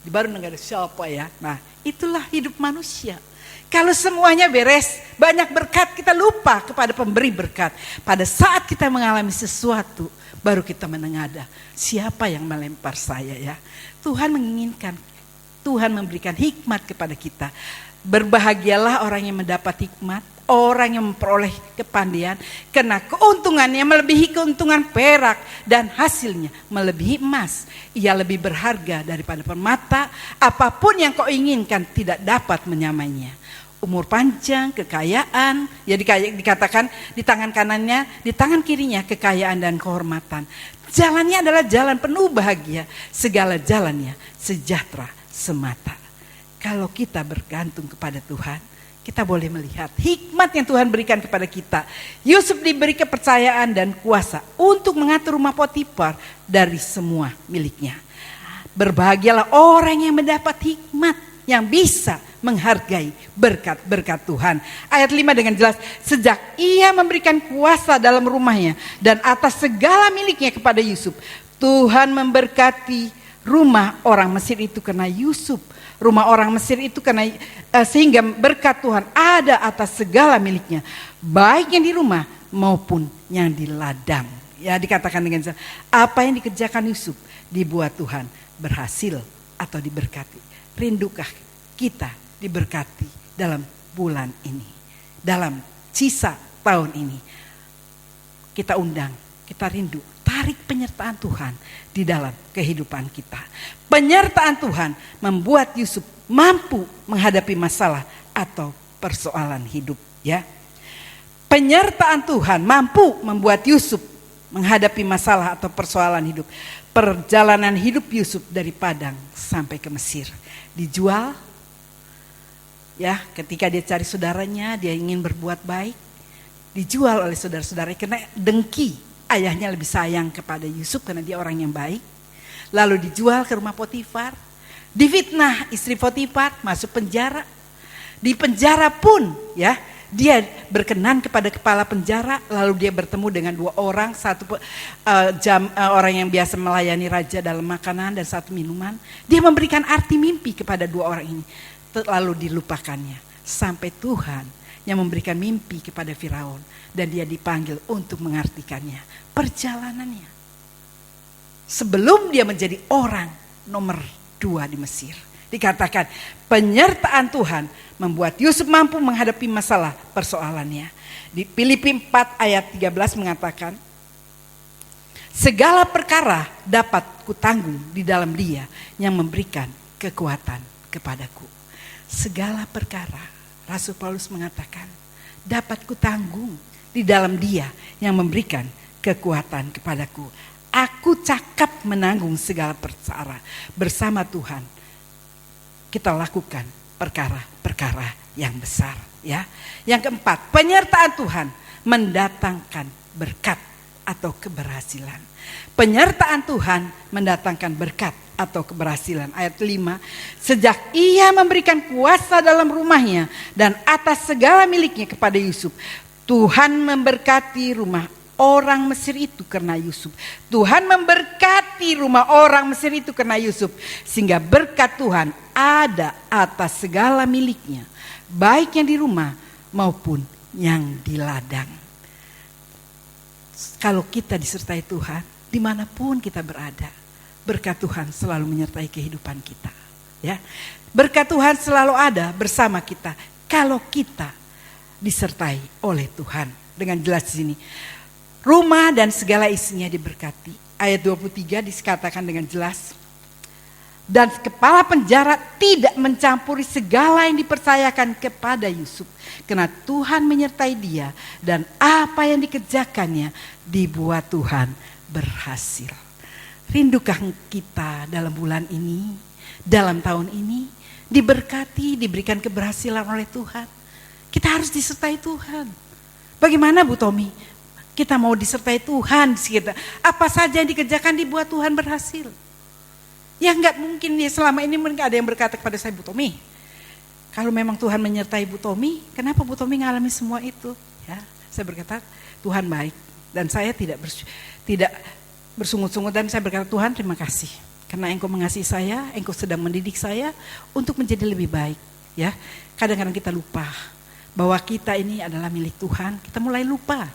Baru enggak ada siapa ya. Nah, itulah hidup manusia. Kalau semuanya beres, banyak berkat, kita lupa kepada pemberi berkat. Pada saat kita mengalami sesuatu, baru kita menengadah, siapa yang melempar saya ya. Tuhan menginginkan, Tuhan memberikan hikmat kepada kita. Berbahagialah orang yang mendapat hikmat, orang yang memperoleh kepandaian, karena keuntungannya melebihi keuntungan perak dan hasilnya melebihi emas. Ia lebih berharga daripada permata, apapun yang kau inginkan tidak dapat menyamainya. Umur panjang, kekayaan, ya dikatakan di tangan kanannya, di tangan kirinya kekayaan dan kehormatan. Jalannya adalah jalan penuh bahagia, segala jalannya sejahtera semata. Kalau kita bergantung kepada Tuhan, kita boleh melihat hikmat yang Tuhan berikan kepada kita. Yusuf diberi kepercayaan dan kuasa untuk mengatur rumah Potifar dari semua miliknya. Berbahagialah orang yang mendapat hikmat, yang bisa menghargai berkat-berkat Tuhan. Ayat 5 dengan jelas, sejak ia memberikan kuasa dalam rumahnya dan atas segala miliknya kepada Yusuf, Tuhan memberkati rumah orang Mesir itu karena Yusuf. Rumah orang Mesir itu karena sehingga berkat Tuhan ada atas segala miliknya, baik yang di rumah maupun yang di ladang. Ya, dikatakan dengan jelas, apa yang dikerjakan Yusuf dibuat Tuhan berhasil atau diberkati. Rindukah kita diberkati dalam bulan ini, dalam sisa tahun ini? Kita undang, kita rindu, tarik penyertaan Tuhan di dalam kehidupan kita. Penyertaan Tuhan membuat Yusuf mampu menghadapi masalah atau persoalan hidup, ya. Penyertaan Tuhan mampu membuat Yusuf menghadapi masalah atau persoalan hidup. Perjalanan hidup Yusuf dari Padang sampai ke Mesir. Dijual, ya, ketika dia cari saudaranya, dia ingin berbuat baik. Dijual oleh saudara-saudara karena dengki. Ayahnya lebih sayang kepada Yusuf karena dia orang yang baik. Lalu dijual ke rumah Potifar. Difitnah istri Potifar, masuk penjara. Di penjara pun, ya, dia berkenan kepada kepala penjara, lalu dia bertemu dengan dua orang, satu orang yang biasa melayani raja dalam makanan dan satu minuman. Dia memberikan arti mimpi kepada dua orang ini, lalu dilupakannya. Sampai Tuhan yang memberikan mimpi kepada Firaun dan dia dipanggil untuk mengartikannya. Perjalanannya sebelum dia menjadi orang nomor 2 di Mesir. Dikatakan penyertaan Tuhan membuat Yusuf mampu menghadapi masalah persoalannya. Di Filipi 4 ayat 13 mengatakan, segala perkara dapat kutanggung di dalam Dia yang memberikan kekuatan kepadaku. Segala perkara, Rasul Paulus mengatakan, dapat kutanggung di dalam Dia yang memberikan kekuatan kepadaku. Aku cakap menanggung segala perkara bersama Tuhan. Kita lakukan perkara-perkara yang besar, ya. Yang keempat, penyertaan Tuhan mendatangkan berkat atau keberhasilan. Penyertaan Tuhan mendatangkan berkat atau keberhasilan. Ayat 5, sejak ia memberikan kuasa dalam rumahnya dan atas segala miliknya kepada Yusuf, Tuhan memberkati rumah orang Mesir itu karena Yusuf. Tuhan memberkati rumah orang Mesir itu karena Yusuf. Sehingga berkat Tuhan ada atas segala miliknya, baik yang di rumah maupun yang di ladang. Kalau kita disertai Tuhan, dimanapun kita berada, berkat Tuhan selalu menyertai kehidupan kita. Ya, berkat Tuhan selalu ada bersama kita kalau kita disertai oleh Tuhan. Dengan jelas di sini, rumah dan segala isinya diberkati. Ayat 23 dikatakan dengan jelas. Dan kepala penjara tidak mencampuri segala yang dipercayakan kepada Yusuf. Karena Tuhan menyertai dia dan apa yang dikerjakannya dibuat Tuhan berhasil. Rindukah kita dalam bulan ini, dalam tahun ini, diberkati, diberikan keberhasilan oleh Tuhan? Kita harus disertai Tuhan. Bagaimana Bu Tommy? Kita mau disertai Tuhan, apa saja yang dikerjakan dibuat Tuhan berhasil. Ya enggak mungkin ya, selama ini mungkin ada yang berkata kepada saya, Bu Tommy, kalau memang Tuhan menyertai Bu Tommy, kenapa Bu Tommy ngalami semua itu? Ya, saya berkata Tuhan baik dan saya tidak bersungut-sungut dan saya berkata Tuhan terima kasih karena Engkau mengasihi saya, Engkau sedang mendidik saya untuk menjadi lebih baik. Ya, kadang-kadang kita lupa bahwa kita ini adalah milik Tuhan, kita mulai lupa.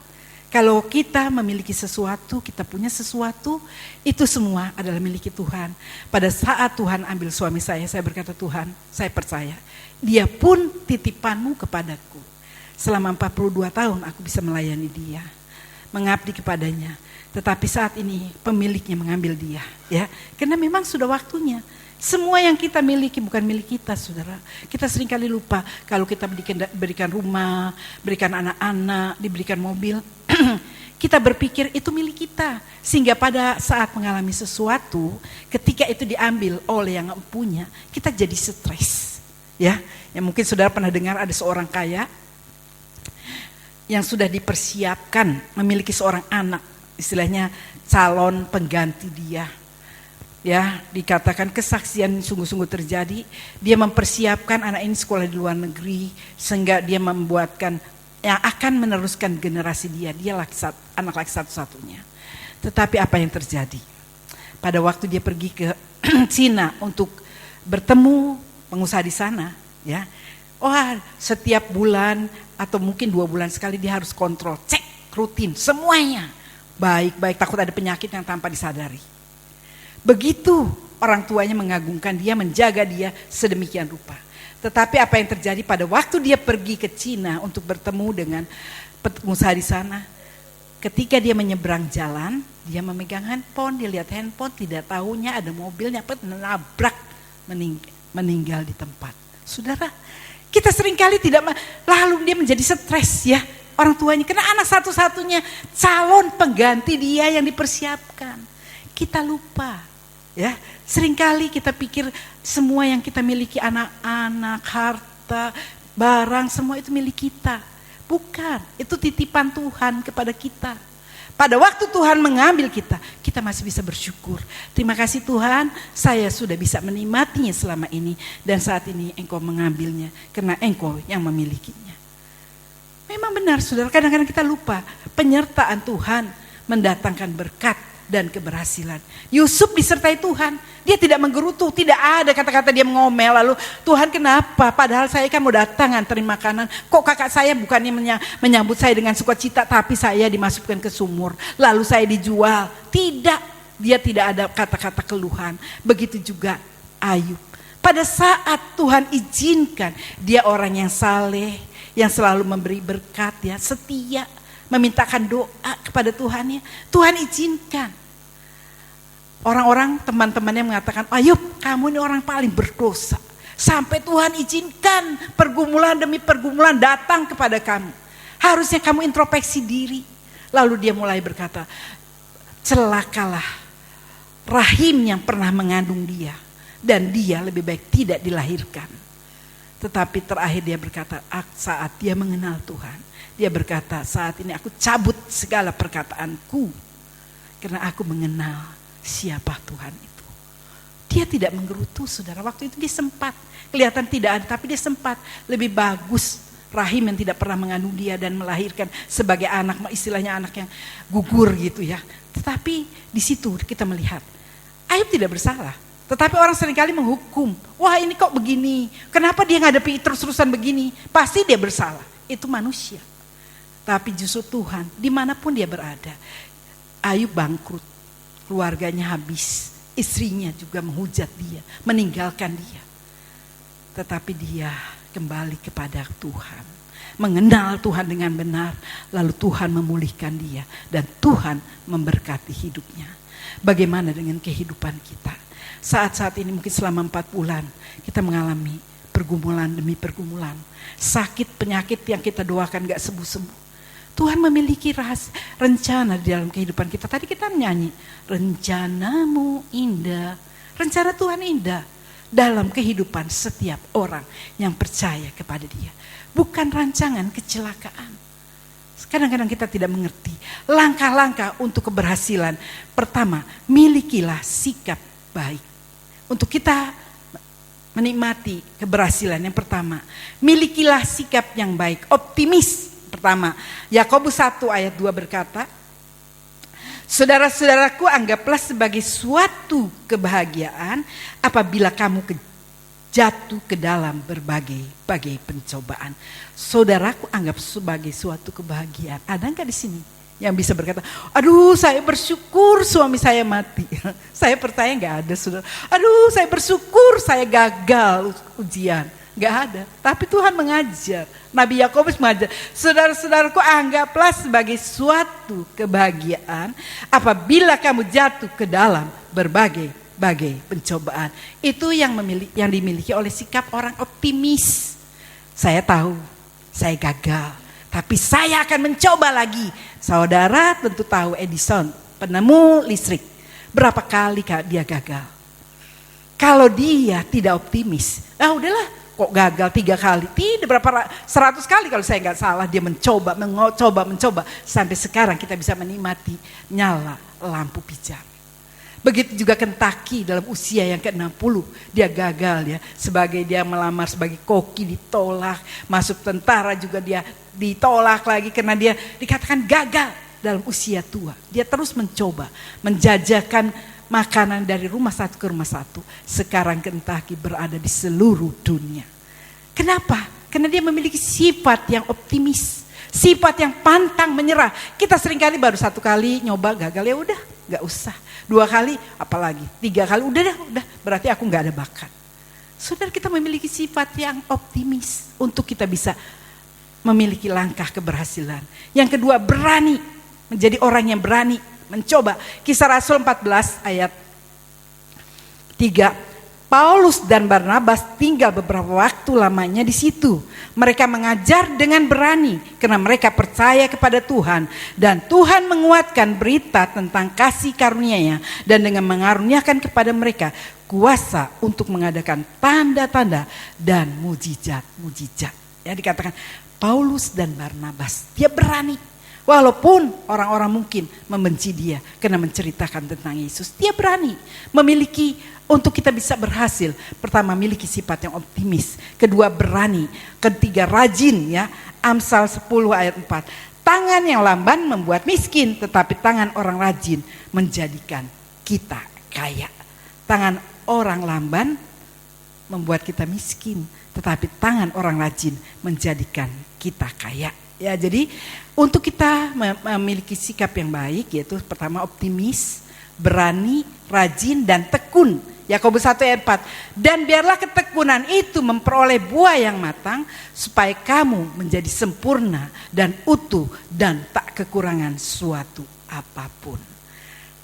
Kalau kita memiliki sesuatu, kita punya sesuatu, itu semua adalah milik Tuhan. Pada saat Tuhan ambil suami saya berkata Tuhan, saya percaya. Dia pun titipanmu kepadaku. Selama 42 tahun aku bisa melayani dia, mengabdi kepadanya. Tetapi saat ini pemiliknya mengambil dia. Ya, karena memang sudah waktunya. Semua yang kita miliki bukan milik kita, saudara. Kita seringkali lupa kalau kita berikan rumah, berikan anak-anak, diberikan mobil. Kita berpikir itu milik kita. Sehingga pada saat mengalami sesuatu, ketika itu diambil oleh yang punya, kita jadi stres. Ya, yang mungkin saudara pernah dengar ada seorang kaya yang sudah dipersiapkan memiliki seorang anak, istilahnya calon pengganti dia. Ya, dikatakan kesaksian sungguh-sungguh terjadi. Dia mempersiapkan anak ini sekolah di luar negeri sehingga dia membuatkan yang akan meneruskan generasi dia. Dia anak laki satu-satunya. Tetapi apa yang terjadi? Pada waktu dia pergi ke Cina untuk bertemu pengusaha di sana, ya. Setiap bulan atau mungkin 2 bulan sekali dia harus kontrol, cek rutin semuanya. Baik-baik, takut ada penyakit yang tanpa disadari. Begitu orang tuanya mengagungkan dia, menjaga dia sedemikian rupa. Tetapi apa yang terjadi pada waktu dia pergi ke Cina untuk bertemu dengan pengusaha di sana, ketika dia menyeberang jalan, dia memegang handphone, dia lihat handphone, tidak tahunya ada mobilnya menabrak, meninggal di tempat. Saudara, kita seringkali tidak, lalu dia menjadi stres ya. orang tuanya. Karena anak satu-satunya calon pengganti dia yang dipersiapkan. Kita lupa, ya. Seringkali kita pikir semua yang kita miliki, anak-anak, harta, barang, semua itu milik kita. Bukan, itu titipan Tuhan kepada kita. Pada waktu Tuhan mengambil kita, kita masih bisa bersyukur. Terima kasih Tuhan, saya sudah bisa menikmatinya selama ini. Dan saat ini Engkau mengambilnya, karena Engkau yang memilikinya. Memang benar saudara, kadang-kadang kita lupa. Penyertaan Tuhan mendatangkan berkat dan keberhasilan. Yusuf disertai Tuhan, dia tidak menggerutu, tidak ada kata-kata dia mengomel lalu Tuhan kenapa? Padahal saya kan mau datang anterin makanan, kok kakak saya bukannya menyambut saya dengan sukacita, tapi saya dimasukkan ke sumur, lalu saya dijual. Tidak, dia tidak ada kata-kata keluhan. Begitu juga Ayub. Pada saat Tuhan izinkan, dia orang yang saleh, yang selalu memberi berkat, ya, setia, memintakan doa kepada Tuhannya. Tuhan izinkan. Orang-orang teman-temannya mengatakan, Ayub kamu ini orang paling berdosa. Sampai Tuhan izinkan pergumulan demi pergumulan datang kepada kamu. Harusnya kamu introspeksi diri. Lalu dia mulai berkata, celakalah rahim yang pernah mengandung dia. Dan dia lebih baik tidak dilahirkan. Tetapi terakhir dia berkata, saat dia mengenal Tuhan. Dia berkata, saat ini aku cabut segala perkataanku. Karena aku mengenal siapa Tuhan itu. Dia tidak menggerutu saudara. Waktu itu dia sempat. Kelihatan tidak ada, tapi dia sempat. Lebih bagus rahim yang tidak pernah mengandung dia dan melahirkan sebagai anak, istilahnya anak yang gugur gitu ya. Tetapi di situ kita melihat, Ayub tidak bersalah. Tetapi orang seringkali menghukum. Wah ini kok begini. Kenapa dia ngadepi terus-terusan begini? Pasti dia bersalah. Itu manusia. Tapi justru Tuhan, dimanapun dia berada. Ayub bangkrut. Keluarganya habis, istrinya juga menghujat dia, meninggalkan dia. Tetapi dia kembali kepada Tuhan, mengenal Tuhan dengan benar, lalu Tuhan memulihkan dia dan Tuhan memberkati hidupnya. Bagaimana dengan kehidupan kita? Saat-saat ini mungkin selama 4 bulan kita mengalami pergumulan demi pergumulan, sakit penyakit yang kita doakan gak sembuh-sembuh. Tuhan memiliki rencana di dalam kehidupan kita. Tadi kita menyanyi, rencanamu indah. Rencana Tuhan indah dalam kehidupan setiap orang yang percaya kepada dia. Bukan rancangan kecelakaan. Kadang-kadang kita tidak mengerti langkah-langkah untuk keberhasilan. Pertama, milikilah sikap baik. Untuk kita menikmati keberhasilan yang pertama, milikilah sikap yang baik, optimis. Pertama, Yakobus 1 ayat 2 berkata, saudara-saudaraku anggaplah sebagai suatu kebahagiaan apabila kamu jatuh ke dalam berbagai pencobaan. Saudaraku anggap sebagai suatu kebahagiaan. Ada enggak di sini yang bisa berkata, aduh saya bersyukur suami saya mati. Saya percaya enggak ada saudara. Aduh saya bersyukur saya gagal ujian. Enggak ada. Tapi Tuhan mengajar. Nabi Yakobus mengajar. Saudara-saudaraku anggaplah sebagai suatu kebahagiaan apabila kamu jatuh ke dalam berbagai pencobaan. Itu yang dimiliki oleh sikap orang optimis. Saya tahu, saya gagal. Tapi saya akan mencoba lagi. Saudara tentu tahu Edison, penemu listrik. Berapa kali dia gagal? Kalau dia tidak optimis, udahlah. Kok gagal 3 kali? Tidak, berapa 100 kali kalau saya nggak salah. Dia mencoba. Sampai sekarang kita bisa menikmati nyala lampu pijar. Begitu juga Kentucky dalam usia yang ke-60. Dia gagal ya. Sebagai dia melamar sebagai koki ditolak. Masuk tentara juga dia ditolak lagi. Karena dia dikatakan gagal dalam usia tua. Dia terus mencoba. Menjajakan makanan dari rumah satu ke rumah satu. Sekarang Kentucky berada di seluruh dunia. Kenapa? Karena dia memiliki sifat yang optimis. Sifat yang pantang menyerah. Kita seringkali baru 1 kali nyoba gagal, ya udah gak usah. 2 kali apalagi, 3 kali udah berarti aku gak ada bakat. Saudara, kita memiliki sifat yang optimis untuk kita bisa memiliki langkah keberhasilan. Yang kedua, berani. Menjadi orang yang berani mencoba. Kisah Rasul 14 ayat 3. Paulus dan Barnabas tinggal beberapa waktu lamanya di situ. Mereka mengajar dengan berani karena mereka percaya kepada Tuhan. Dan Tuhan menguatkan berita tentang kasih karunia-Nya dan dengan mengaruniakan kepada mereka kuasa untuk mengadakan tanda-tanda dan mujizat-mujizat. Ya, dikatakan Paulus dan Barnabas, dia berani. Walaupun orang-orang mungkin membenci dia karena menceritakan tentang Yesus, dia berani memiliki untuk kita bisa berhasil. Pertama, miliki sifat yang optimis. Kedua, berani. Ketiga, rajin, ya. Amsal 10 ayat 4. Tangan yang lamban membuat miskin, tetapi tangan orang rajin menjadikan kita kaya. Tangan orang lamban membuat kita miskin, tetapi tangan orang rajin menjadikan kita kaya. Ya, jadi untuk kita memiliki sikap yang baik, yaitu pertama optimis, berani, rajin, dan tekun. Yakobus 1 ayat 4. Dan biarlah ketekunan itu memperoleh buah yang matang, supaya kamu menjadi sempurna dan utuh dan tak kekurangan suatu apapun.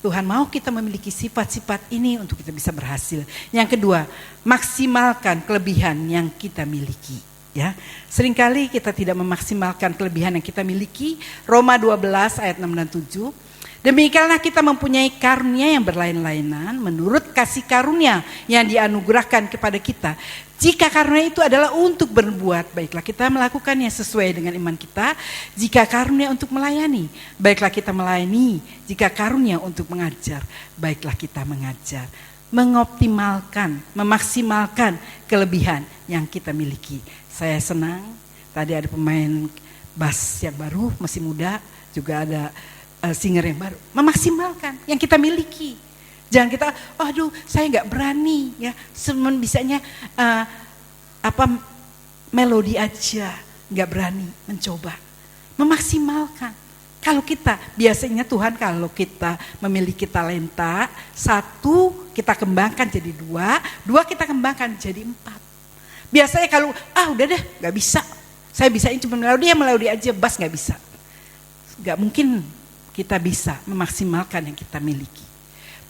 Tuhan mau kita memiliki sifat-sifat ini untuk kita bisa berhasil. Yang kedua, maksimalkan kelebihan yang kita miliki. Ya, seringkali kita tidak memaksimalkan kelebihan yang kita miliki. Roma 12 ayat 6 dan 7. Demikianlah kita mempunyai karunia yang berlain-lainan menurut kasih karunia yang dianugerahkan kepada kita. Jika karunia itu adalah untuk berbuat, baiklah kita melakukannya sesuai dengan iman kita. Jika karunia untuk melayani, baiklah kita melayani. Jika karunia untuk mengajar, baiklah kita mengajar. Mengoptimalkan, memaksimalkan kelebihan yang kita miliki. Saya senang, tadi ada pemain bass yang baru, masih muda, juga ada singer yang baru. Memaksimalkan yang kita miliki. Jangan kita, aduh saya nggak berani, ya, cuman bisanya melodi aja, nggak berani mencoba. Memaksimalkan. Kalau kita, biasanya Tuhan kalau kita memiliki talenta, 1 kita kembangkan jadi 2 kita kembangkan jadi 4. Biasanya kalau, udah deh gak bisa, saya bisain cuma melodi aja, bass gak bisa. Gak mungkin kita bisa memaksimalkan yang kita miliki.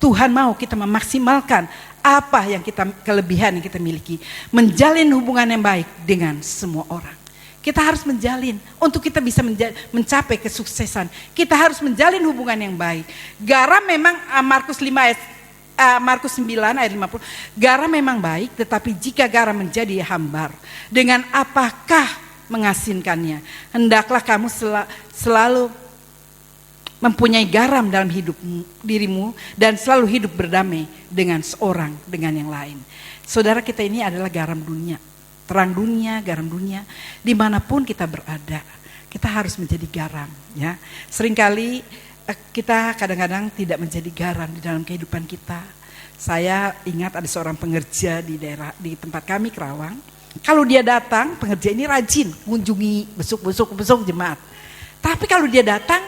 Tuhan mau kita memaksimalkan apa yang kelebihan yang kita miliki. Menjalin hubungan yang baik dengan semua orang. Kita harus menjalin untuk kita bisa mencapai kesuksesan. Kita harus menjalin hubungan yang baik. Garam memang Markus 9 ayat 50. Garam memang baik, tetapi jika garam menjadi hambar, dengan apakah mengasinkannya? Hendaklah kamu selalu mempunyai garam dalam hidup dirimu dan selalu hidup berdamai dengan seorang dengan yang lain. Saudara, kita ini adalah garam dunia. Terang dunia, garam dunia, dimanapun kita berada, kita harus menjadi garam. Ya, seringkali kita kadang-kadang tidak menjadi garam di dalam kehidupan kita. Saya ingat ada seorang pengerja di tempat kami Kerawang. Kalau dia datang, pengerja ini rajin mengunjungi besuk jemaat. Tapi kalau dia datang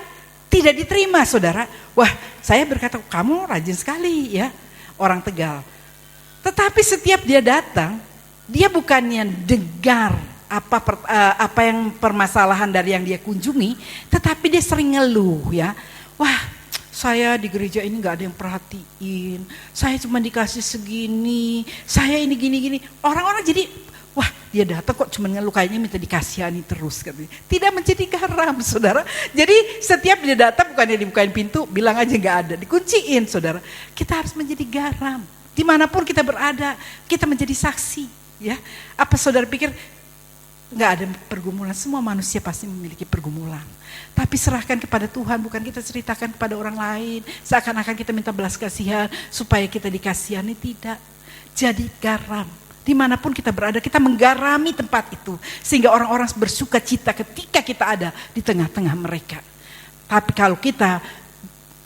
tidak diterima, saudara. Wah, saya berkata, kamu rajin sekali, ya, orang Tegal. Tetapi setiap dia datang, dia bukannya dengar apa yang permasalahan dari yang dia kunjungi, tetapi dia sering ngeluh, ya. Wah, saya di gereja ini gak ada yang perhatiin, saya cuma dikasih segini, saya ini gini-gini. Orang-orang jadi, wah dia datang kok cuma ngeluh, kayaknya minta dikasihani terus, katanya. Tidak menjadi garam, saudara. Jadi setiap dia datang bukannya dibukain pintu, bilang aja gak ada, dikunciin, saudara. Kita harus menjadi garam. Dimanapun kita berada, kita menjadi saksi. Ya, apa saudara pikir nggak ada pergumulan? Semua manusia pasti memiliki pergumulan. Tapi serahkan kepada Tuhan, bukan kita ceritakan kepada orang lain. Seakan-akan kita minta belas kasihan supaya kita dikasihani, tidak. Jadi garam. Dimanapun kita berada, kita menggarami tempat itu. Sehingga orang-orang bersuka cita ketika kita ada di tengah-tengah mereka. Tapi kalau kita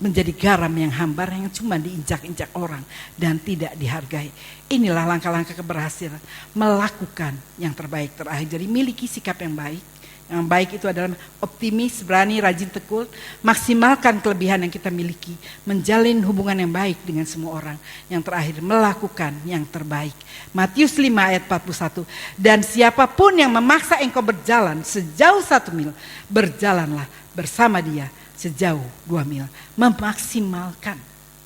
menjadi garam yang hambar, yang cuma diinjak-injak orang dan tidak dihargai. Inilah langkah-langkah keberhasilan, melakukan yang terbaik terakhir. Jadi miliki sikap yang baik. Yang baik itu adalah optimis, berani, rajin, tekun, maksimalkan kelebihan yang kita miliki, menjalin hubungan yang baik dengan semua orang. Yang terakhir, melakukan yang terbaik. Matius 5 ayat 41. Dan siapapun yang memaksa engkau berjalan sejauh 1 mil, berjalanlah bersama dia sejauh 2 mil. Memaksimalkan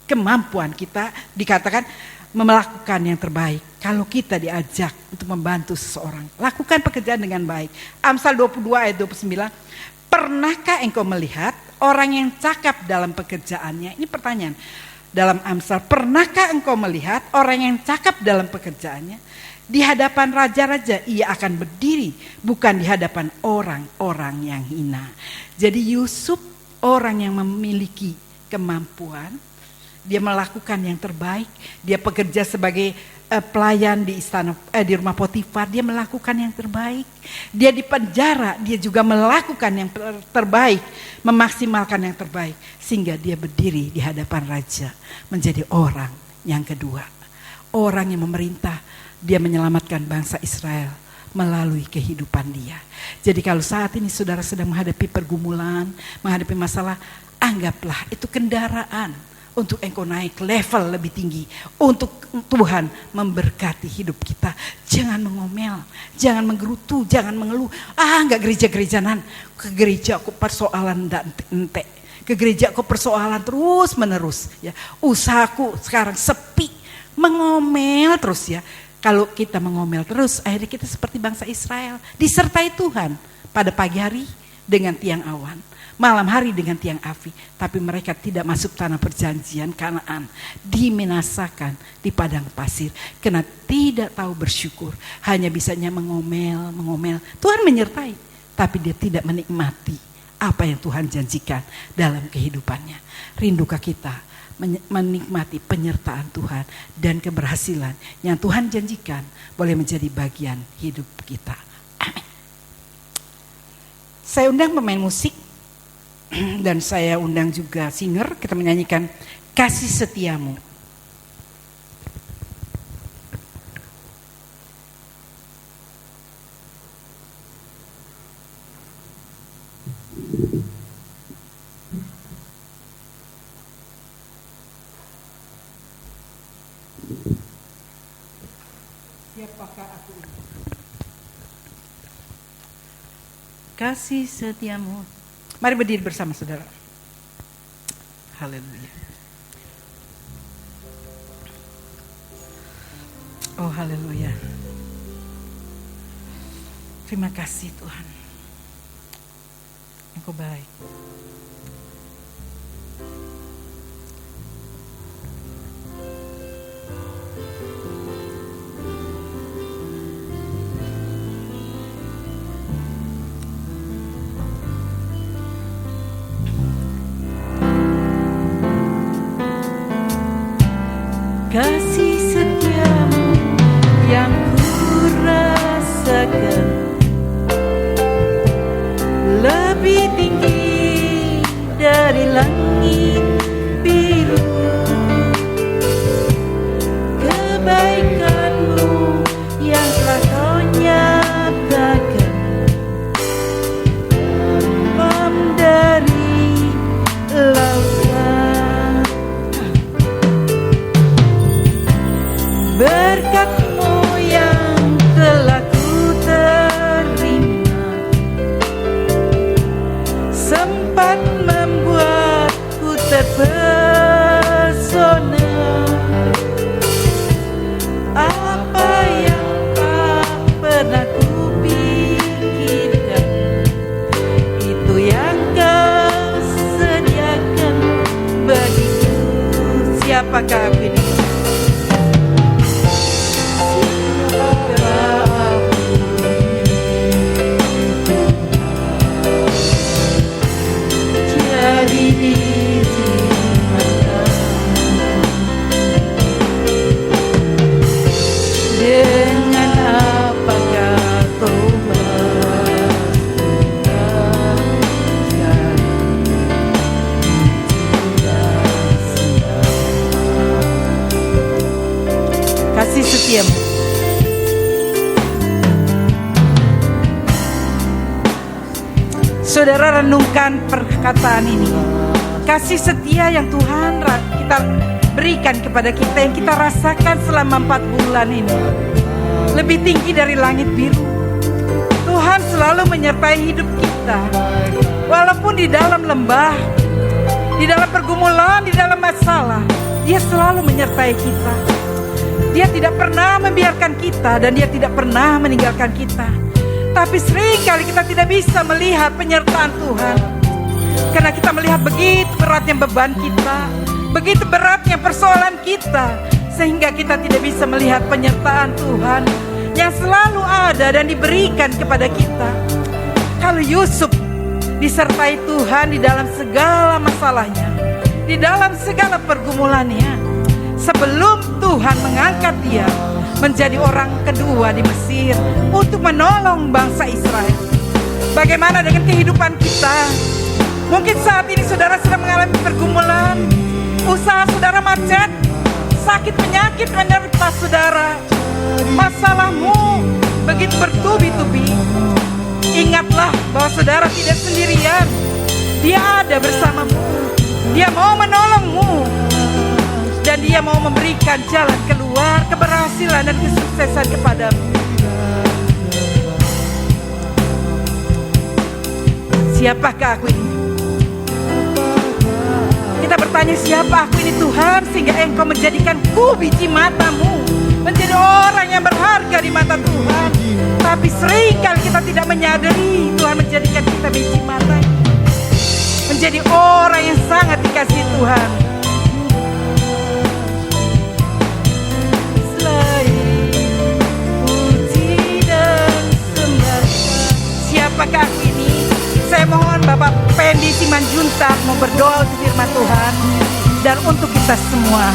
kemampuan kita dikatakan melakukan yang terbaik. Kalau kita diajak untuk membantu seseorang, lakukan pekerjaan dengan baik. Amsal 22 ayat 29, pernahkah engkau melihat orang yang cakap dalam pekerjaannya? Ini pertanyaan dalam Amsal, pernahkah engkau melihat orang yang cakap dalam pekerjaannya? Di hadapan raja-raja ia akan berdiri, bukan di hadapan orang-orang yang hina. Jadi Yusuf orang yang memiliki kemampuan, dia melakukan yang terbaik, dia bekerja sebagai pelayan di istana, di rumah Potifar, dia melakukan yang terbaik. Dia di penjara, dia juga melakukan yang terbaik, memaksimalkan yang terbaik, sehingga dia berdiri di hadapan raja, menjadi orang yang kedua, orang yang memerintah. Dia menyelamatkan bangsa Israel melalui kehidupan dia. Jadi kalau saat ini saudara sedang menghadapi pergumulan, menghadapi masalah, anggaplah itu kendaraan untuk engkau naik level lebih tinggi, untuk Tuhan memberkati hidup kita. Jangan mengomel, jangan menggerutu, jangan mengeluh. Enggak gereja-gerejanan, ke gereja aku persoalan dan ente. Ke gereja aku persoalan terus menerus ya. Usahaku sekarang sepi, mengomel terus ya. Kalau kita mengomel terus, akhirnya kita seperti bangsa Israel, disertai Tuhan pada pagi hari dengan tiang awan, malam hari dengan tiang api, tapi mereka tidak masuk tanah perjanjian Kanaan, diminasakan di padang pasir karena tidak tahu bersyukur, hanya bisanya mengomel. Tuhan menyertai, tapi dia tidak menikmati apa yang Tuhan janjikan dalam kehidupannya. Rindukah kita menikmati penyertaan Tuhan dan keberhasilan yang Tuhan janjikan boleh menjadi bagian hidup kita. Amin. Saya undang pemain musik dan saya undang juga singer, kita menyanyikan Kasih Setiamu. Siapakah aku ini? Kasih setiamu. Mari berdiri bersama saudara. Haleluya. Oh haleluya. Terima kasih Tuhan. Engkau baik. Kasih setiamu yang ku rasakan lebih tinggi dari langit biru. Kebaikanmu yang telah kau nyatakan dari lautan. Berkat-Mu yang telah ku terima sempat membuatku terpesona. Apa yang tak pernah ku pikirkan, itu yang Kau sediakan bagiku. Siapakah aku ini? Kasih setiamu. Saudara renungkan perkataan ini. Kasih setia yang Tuhan kita berikan kepada kita, yang kita rasakan selama 4 bulan ini, lebih tinggi dari langit biru. Tuhan selalu menyertai hidup kita, walaupun di dalam lembah, di dalam pergumulan, di dalam masalah. Dia selalu menyertai kita. Dia tidak pernah membiarkan kita dan Dia tidak pernah meninggalkan kita. Tapi seringkali kita tidak bisa melihat penyertaan Tuhan, karena kita melihat begitu beratnya beban kita, begitu beratnya persoalan kita, sehingga kita tidak bisa melihat penyertaan Tuhan yang selalu ada dan diberikan kepada kita. Kalau Yusuf disertai Tuhan di dalam segala masalahnya, di dalam segala pergumulannya, sebelum Tuhan mengangkat dia menjadi orang kedua di Mesir untuk menolong bangsa Israel. Bagaimana dengan kehidupan kita? Mungkin saat ini saudara sedang mengalami pergumulan, usaha saudara macet, sakit penyakit menerpa saudara, masalahmu begitu bertubi-tubi. Ingatlah bahwa saudara tidak sendirian. Dia ada bersamamu. Dia mau menolongmu. Dan Dia mau memberikan jalan keluar, keberhasilan dan kesuksesan kepadamu. Siapakah aku ini? Kita bertanya, siapa aku ini Tuhan, sehingga Engkau menjadikanku biji matamu, menjadi orang yang berharga di mata Tuhan. Tapi seringkali kita tidak menyadari Tuhan menjadikan kita biji mata, menjadi orang yang sangat dikasihi Tuhan. Siapakah aku ini? Saya mohon Bapak Pendi Simanjuntak mau berdoa untuk firman Tuhan dan untuk kita semua.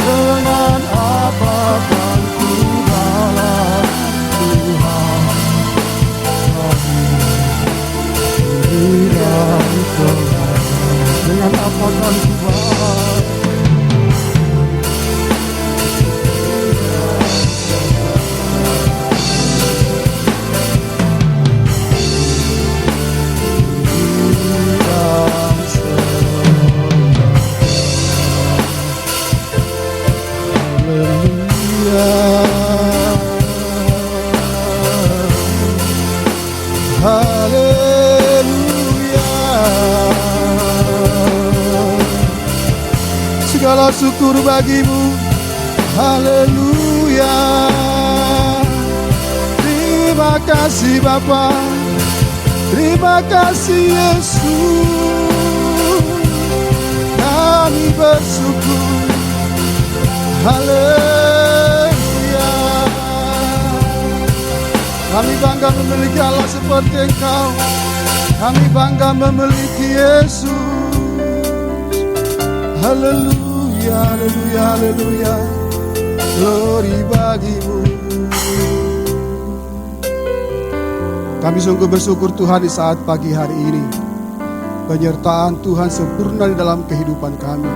Dengan apa kan ku balas Tuhan, dengan apa kan ku balas? Segala syukur bagimu, haleluya. Terima kasih Bapa, terima kasih Yesus. Kami bersyukur, haleluya. Kami bangga memiliki Allah seperti Engkau. Kami bangga memiliki Yesus. Haleluya, haleluya, haleluya. Glory bagimu. Kami sungguh bersyukur Tuhan di saat pagi hari ini. Penyertaan Tuhan sempurna di dalam kehidupan kami.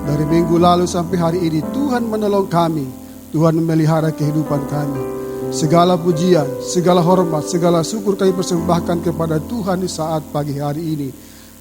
Dari minggu lalu sampai hari ini Tuhan menolong kami. Tuhan memelihara kehidupan kami. Segala pujian, segala hormat, segala syukur kami persembahkan kepada Tuhan di saat pagi hari ini.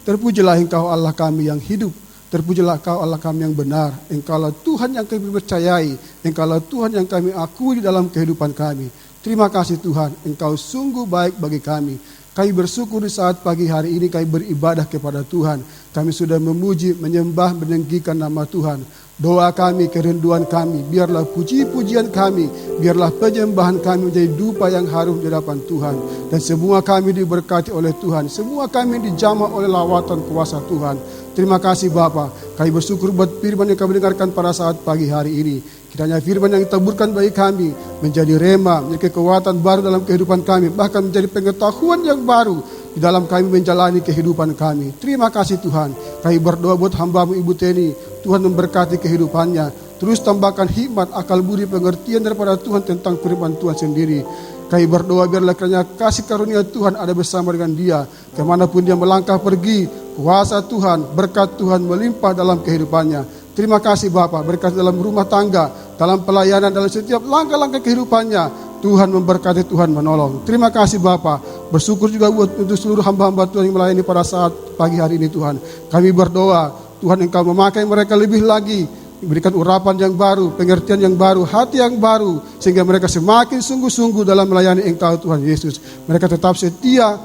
Terpujilah Engkau Allah kami yang hidup. Terpujilah Engkau Allah kami yang benar. Engkaulah Tuhan yang kami percayai. Engkaulah Tuhan yang kami akui di dalam kehidupan kami. Terima kasih Tuhan, Engkau sungguh baik bagi kami. Kami bersyukur di saat pagi hari ini kami beribadah kepada Tuhan. Kami sudah memuji, menyembah, meninggikan nama Tuhan. Doa kami, kerinduan kami, biarlah puji-pujian kami, biarlah penyembahan kami menjadi dupa yang harum di hadapan Tuhan. Dan semua kami diberkati oleh Tuhan, semua kami dijamah oleh lawatan kuasa Tuhan. Terima kasih Bapa. Kami bersyukur buat firman yang kami dengarkan pada saat pagi hari ini. Kiranya firman yang ditaburkan bagi kami menjadi rema, menjadi kekuatan baru dalam kehidupan kami, bahkan menjadi pengetahuan yang baru di dalam kami menjalani kehidupan kami. Terima kasih Tuhan. Kami berdoa buat hamba-Mu Ibu Teni, Tuhan memberkati kehidupannya. Terus tambahkan hikmat, akal budi, pengertian daripada Tuhan tentang firman Tuhan sendiri. Kami berdoa biarlah kiranya kasih karunia Tuhan ada bersama dengan dia. Kemanapun dia melangkah pergi, kuasa Tuhan, berkat Tuhan melimpah dalam kehidupannya. Terima kasih Bapak, berkat dalam rumah tangga, dalam pelayanan, dalam setiap langkah-langkah kehidupannya. Tuhan memberkati, Tuhan menolong. Terima kasih Bapak. Bersyukur juga untuk seluruh hamba-hamba Tuhan yang melayani pada saat pagi hari ini Tuhan. Kami berdoa, Tuhan Engkau memakai mereka lebih lagi berikan urapan yang baru, pengertian yang baru, hati yang baru, sehingga mereka semakin sungguh-sungguh dalam melayani Engkau Tuhan Yesus. Mereka tetap setia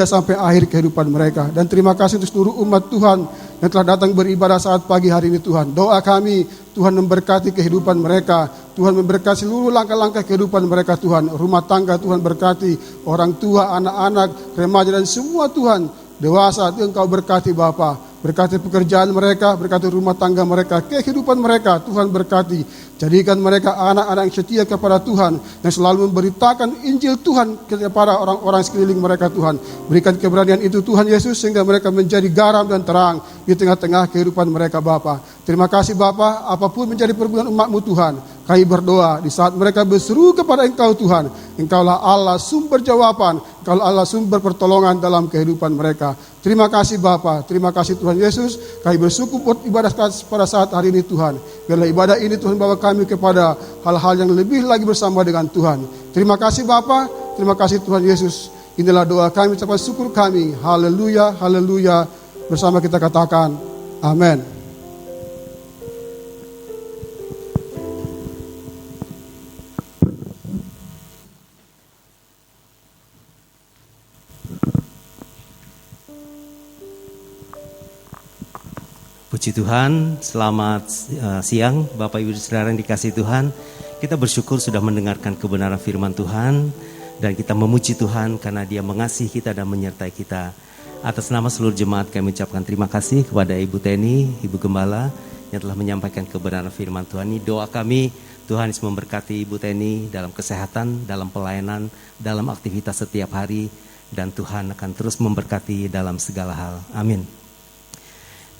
sampai akhir kehidupan mereka. Dan terima kasih untuk seluruh umat Tuhan yang telah datang beribadah saat pagi hari ini Tuhan. Doa kami, Tuhan memberkati kehidupan mereka, Tuhan memberkati seluruh langkah-langkah kehidupan mereka Tuhan. Rumah tangga Tuhan berkati, orang tua, anak-anak, remaja dan semua Tuhan. Dewasa itu Engkau berkati Bapa, berkati pekerjaan mereka, berkati rumah tangga mereka, kehidupan mereka Tuhan berkati. Jadikan mereka anak-anak yang setia kepada Tuhan, yang selalu memberitakan Injil Tuhan kepada orang-orang sekeliling mereka Tuhan. Berikan keberanian itu Tuhan Yesus, sehingga mereka menjadi garam dan terang di tengah-tengah kehidupan mereka Bapa. Terima kasih Bapa, apapun menjadi perbuatan umat-Mu Tuhan, kami berdoa di saat mereka berseru kepada Engkau Tuhan. Engkaulah Allah sumber jawaban, Engkaulah Allah sumber pertolongan dalam kehidupan mereka. Terima kasih Bapa, terima kasih Tuhan Yesus. Kami bersyukur buat ibadah pada saat hari ini Tuhan. Biarlah ibadah ini Tuhan bawa kami kepada hal-hal yang lebih lagi bersama dengan Tuhan. Terima kasih Bapa, terima kasih Tuhan Yesus. Inilah doa kami, ucapan syukur kami. Haleluya, haleluya. Bersama kita katakan, amin. Puji Tuhan, selamat siang Bapak Ibu Saudara yang dikasihi Tuhan. Kita bersyukur sudah mendengarkan kebenaran firman Tuhan, dan kita memuji Tuhan karena Dia mengasihi kita dan menyertai kita. Atas nama seluruh jemaat kami ucapkan terima kasih kepada Ibu Teni, Ibu Gembala yang telah menyampaikan kebenaran firman Tuhan. Ini doa kami, Tuhan Yesus memberkati Ibu Teni dalam kesehatan, dalam pelayanan, dalam aktivitas setiap hari, dan Tuhan akan terus memberkati dalam segala hal. Amin.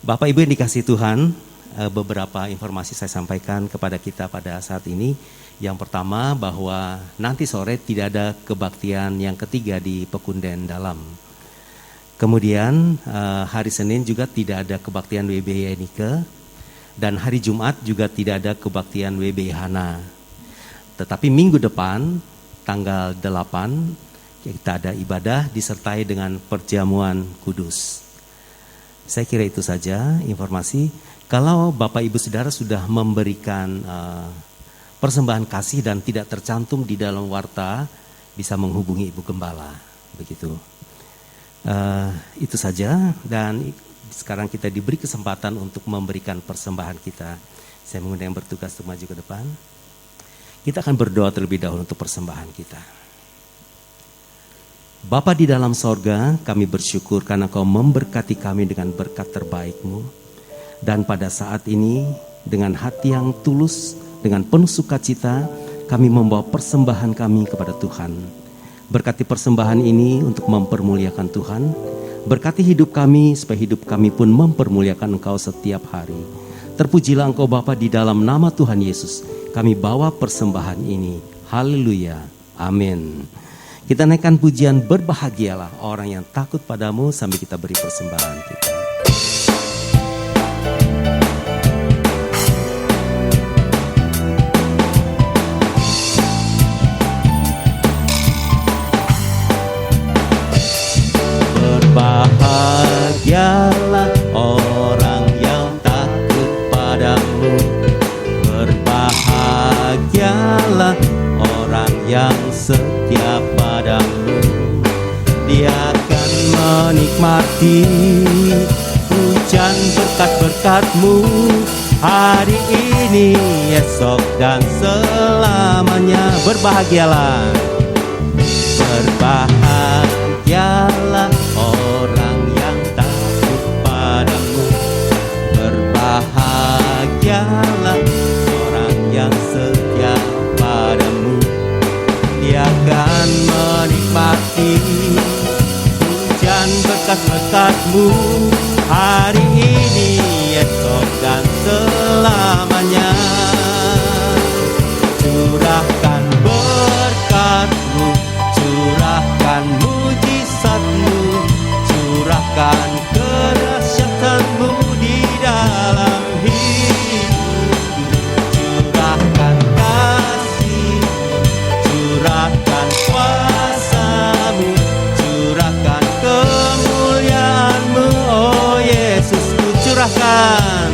Bapak Ibu yang dikasihi Tuhan, beberapa informasi saya sampaikan kepada kita pada saat ini. Yang pertama, bahwa nanti sore tidak ada kebaktian yang ketiga di Pekunden Dalam. Kemudian hari Senin juga tidak ada kebaktian WBY Nike, dan hari Jumat juga tidak ada kebaktian WBY Hana. Tetapi minggu depan, tanggal 8, kita ada ibadah disertai dengan perjamuan kudus. Saya kira itu saja informasi. Kalau Bapak Ibu Saudara sudah memberikan persembahan kasih dan tidak tercantum di dalam warta, bisa menghubungi Ibu Gembala. Begitu. Itu saja, dan sekarang kita diberi kesempatan untuk memberikan persembahan kita. Saya mengundang yang bertugas untuk maju ke depan. Kita akan berdoa terlebih dahulu untuk persembahan kita. Bapa di dalam sorga, kami bersyukur karena Kau memberkati kami dengan berkat terbaik-Mu. Dan pada saat ini, dengan hati yang tulus, dengan penuh sukacita, kami membawa persembahan kami kepada Tuhan. Berkati persembahan ini untuk mempermuliakan Tuhan. Berkati hidup kami supaya hidup kami pun mempermuliakan Engkau setiap hari. Terpujilah Engkau Bapa, di dalam nama Tuhan Yesus kami bawa persembahan ini. Haleluya. Amin. Kita naikkan pujian berbahagialah orang yang takut padamu sambil kita beri persembahan kita. Berbahagialah orang yang takut padamu. Berbahagialah orang yang setia padamu. Dia akan menikmati hujan berkat-berkat-Mu hari ini, esok dan selamanya. Berbahagialah. Berbahagialah orang yang takut padamu. Berbahagialah orang yang setia padamu. Dia akan menikmati hujan berkat-berkat-Mu hari ini, esok dan selamanya. Curahkan berkat-Mu, curahkan mujizat-Mu, curahkan kedahsyatan-Mu di dalam hidupku. Curahkan kasih, curahkan kuasa-Mu, curahkan kemuliaan-Mu, oh Yesus, ku curahkan.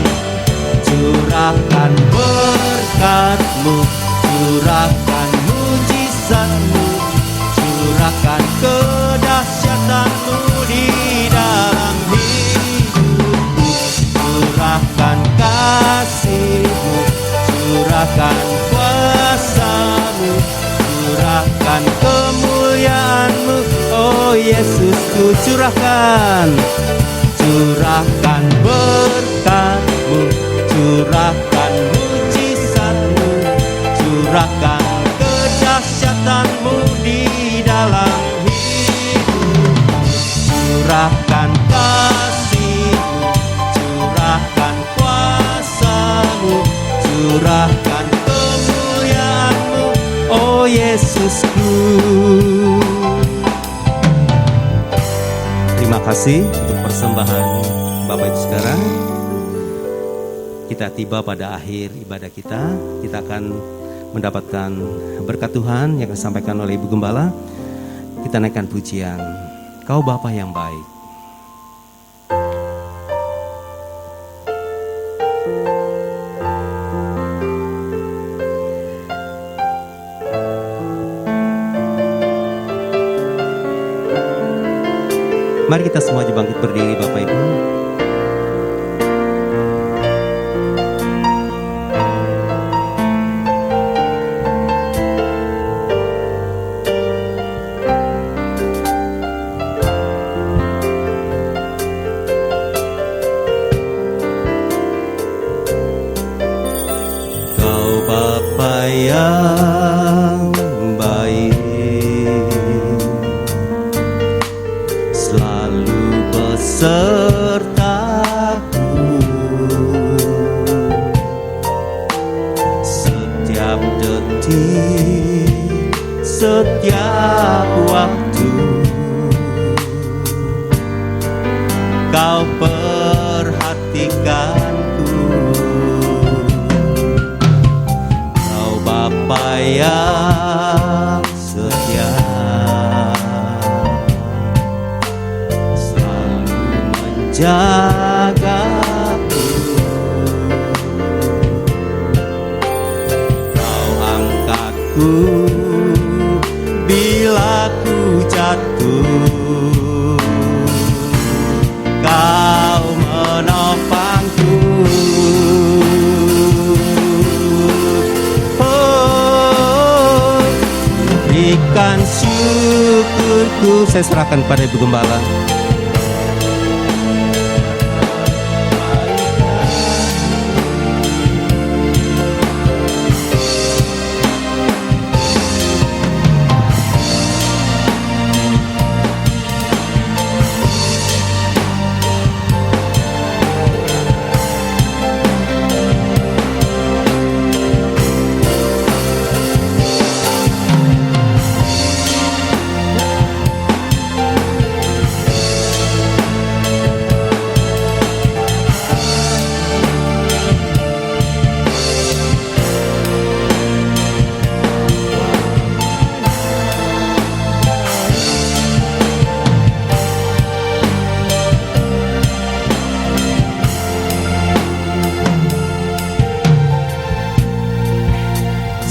Curahkan curahkan kemuliaan-Mu, oh Yesus, ku curahkan. Curahkan berkat-Mu, curahkan mujizat-Mu, curahkan kedahsyatan-Mu di dalam hidup. Curahkan kasih-Mu, curahkan kuasa-Mu, curahkan kemuliaan-Mu, oh Yesusku. Terima kasih untuk persembahan Bapak Ibu Saudara. Kita tiba pada akhir ibadah kita. Kita akan mendapatkan berkat Tuhan yang disampaikan oleh Ibu Gembala. Kita naikkan pujian, Kau Bapa yang baik. Mari kita semua bangkit berdiri Bapak Ibu. Kau Bapa yang baik, selalu besertaku, setiap detik, setiap waktu. Kau perhatikanku, Kau Bapa yang setia, jagaku. Kau angkatku bila ku jatuh, Kau menopangku. Oh, berikan syukurku. Saya serahkan pada Ibu Gembala.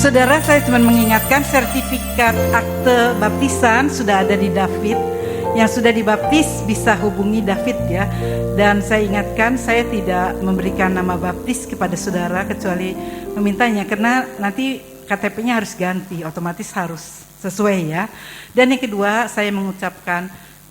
Saudara, saya cuma mengingatkan sertifikat akte baptisan sudah ada di David. Yang sudah dibaptis bisa hubungi David ya. Dan saya ingatkan, saya tidak memberikan nama baptis kepada saudara kecuali memintanya, karena nanti KTP-nya harus ganti, otomatis harus sesuai ya. Dan yang kedua, saya mengucapkan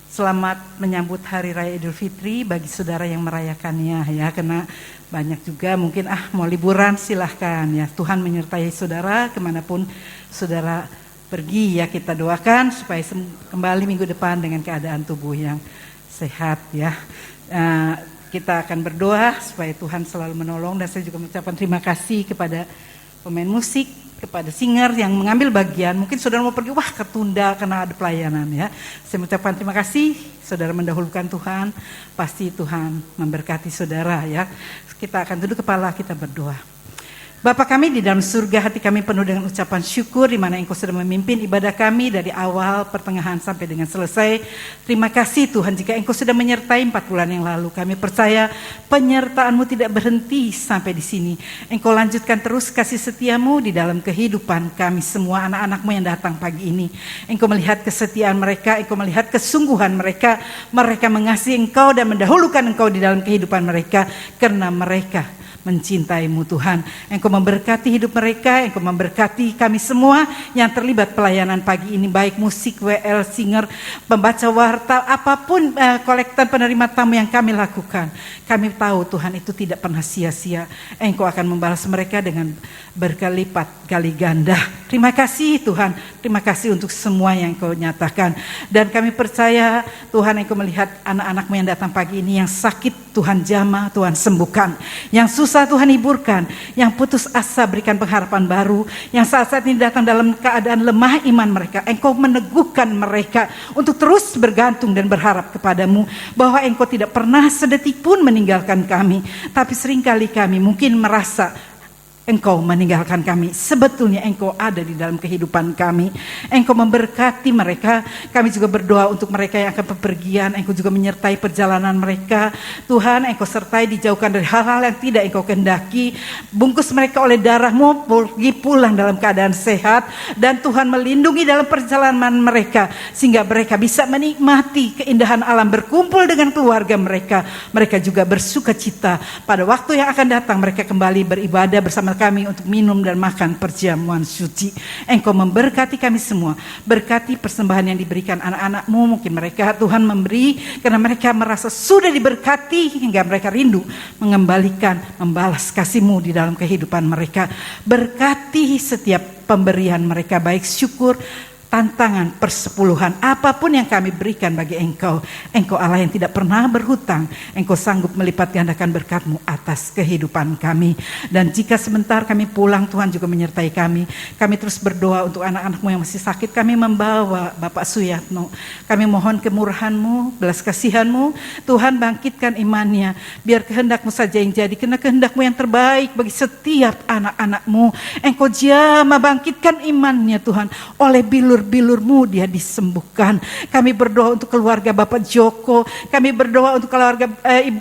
selamat menyambut Hari Raya Idul Fitri bagi saudara yang merayakannya ya, karena banyak juga mungkin mau liburan, silahkan ya. Tuhan menyertai saudara kemanapun saudara pergi ya. Kita doakan supaya kembali minggu depan dengan keadaan tubuh yang sehat ya. Kita akan berdoa supaya Tuhan selalu menolong. Dan saya juga mengucapkan terima kasih kepada pemain musik, kepada singer yang mengambil bagian. Mungkin saudara mau pergi, wah ketunda karena ada pelayanan ya. Saya mengucapkan terima kasih, saudara mendahulukan Tuhan, pasti Tuhan memberkati saudara ya. Kita akan tunduk kepala, kita berdoa. Bapa kami di dalam surga, hati kami penuh dengan ucapan syukur di mana Engkau sudah memimpin ibadah kami dari awal, pertengahan sampai dengan selesai. Terima kasih Tuhan jika Engkau sudah menyertai 4 bulan yang lalu. Kami percaya penyertaan-Mu tidak berhenti sampai di sini. Engkau lanjutkan terus kasih setia-Mu di dalam kehidupan kami semua anak-anak-Mu yang datang pagi ini. Engkau melihat kesetiaan mereka, Engkau melihat kesungguhan mereka. Mereka mengasihi Engkau dan mendahulukan Engkau di dalam kehidupan mereka karena mereka mencintaimu Tuhan. Engkau memberkati hidup mereka, Engkau memberkati kami semua yang terlibat pelayanan pagi ini, baik musik, WL, singer, pembaca warta, apapun kolektan penerima tamu yang kami lakukan. Kami tahu Tuhan itu tidak pernah sia-sia. Engkau akan membalas mereka dengan berkelipat kali ganda. Terima kasih Tuhan, terima kasih untuk semua yang Engkau nyatakan. Dan kami percaya Tuhan, Engkau melihat anak-anak-Mu yang datang pagi ini yang sakit, Tuhan jamah, Tuhan sembuhkan. Yang susah Tuhan hiburkan, yang putus asa berikan pengharapan baru, yang saat-saat ini datang dalam keadaan lemah iman mereka, Engkau meneguhkan mereka untuk terus bergantung dan berharap kepadamu, bahwa Engkau tidak pernah sedetik pun meninggalkan kami. Tapi seringkali kami mungkin merasa Engkau meninggalkan kami. Sebetulnya Engkau ada di dalam kehidupan kami. Engkau memberkati mereka. Kami juga berdoa untuk mereka yang akan bepergian. Engkau juga menyertai perjalanan mereka. Tuhan, Engkau sertai dijauhkan dari hal-hal yang tidak Engkau kehendaki. Bungkus mereka oleh darah-Mu, pergi pulang dalam keadaan sehat. Dan Tuhan melindungi dalam perjalanan mereka, sehingga mereka bisa menikmati keindahan alam, berkumpul dengan keluarga mereka. Mereka juga bersuka cita pada waktu yang akan datang. Mereka kembali beribadah bersama kami untuk minum dan makan perjamuan suci. Engkau memberkati kami semua. Berkati persembahan yang diberikan anak-anak-Mu. Mungkin mereka Tuhan memberi karena mereka merasa sudah diberkati hingga mereka rindu mengembalikan, membalas kasih-Mu di dalam kehidupan mereka. Berkati setiap pemberian mereka, baik syukur, tantangan, persepuluhan, apapun yang kami berikan bagi Engkau. Engkau Allah yang tidak pernah berhutang. Engkau sanggup melipat gandakan berkat-Mu atas kehidupan kami. Dan jika sebentar kami pulang, Tuhan juga menyertai kami. Kami terus berdoa untuk anak-anak-Mu yang masih sakit. Kami membawa Bapak Suyatno. Kami mohon kemurahan-Mu, belas kasihan-Mu. Tuhan, bangkitkan imannya. Biar kehendak-Mu saja yang jadi. Karena kehendak-Mu yang terbaik bagi setiap anak-anak-Mu. Engkau jamah bangkitkan imannya Tuhan. Oleh bilur-bilur-Mu dia disembuhkan. Kami berdoa untuk keluarga Bapak Joko. Kami berdoa untuk keluarga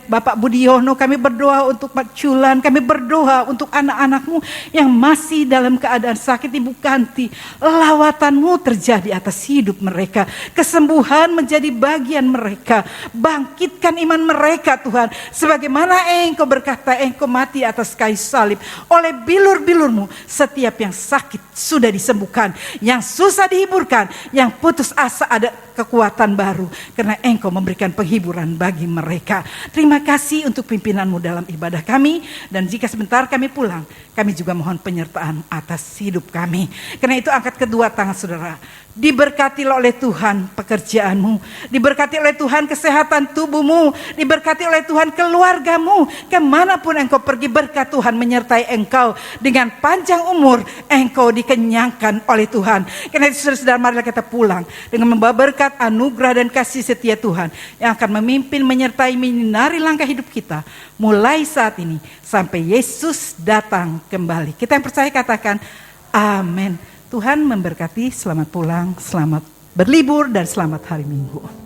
Bapak Budiono. Kami berdoa untuk Pak Culan. Kami berdoa untuk anak-anak-Mu yang masih dalam keadaan sakit. Ibu Kanti, lawatan-Mu terjadi atas hidup mereka. Kesembuhan menjadi bagian mereka. Bangkitkan iman mereka Tuhan. Sebagaimana Engkau berkata, Engkau mati atas kayu salib. Oleh bilur-bilur-Mu setiap yang sakit sudah disembuhkan. Yang susah dihiburkan, yang putus asa ada kekuatan baru, karena Engkau memberikan penghiburan bagi mereka. Terima kasih untuk pimpinan-Mu dalam ibadah kami, dan jika sebentar kami pulang, kami juga mohon penyertaan atas hidup kami. Karena itu angkat kedua tangan saudara. Diberkatilah oleh Tuhan pekerjaan-Mu, diberkati oleh Tuhan kesehatan tubuh-Mu, diberkati oleh Tuhan keluarga-Mu. Kemanapun Engkau pergi, berkat Tuhan menyertai Engkau. Dengan panjang umur Engkau dikenyangkan oleh Tuhan. Karena itu saudara-saudara, marilah kita pulang dengan membawa berkat, anugerah dan kasih setia Tuhan yang akan memimpin, menyertai, menyinari langkah hidup kita mulai saat ini sampai Yesus datang kembali. Kita yang percaya katakan amin. Tuhan memberkati, selamat pulang, selamat berlibur, dan selamat hari Minggu.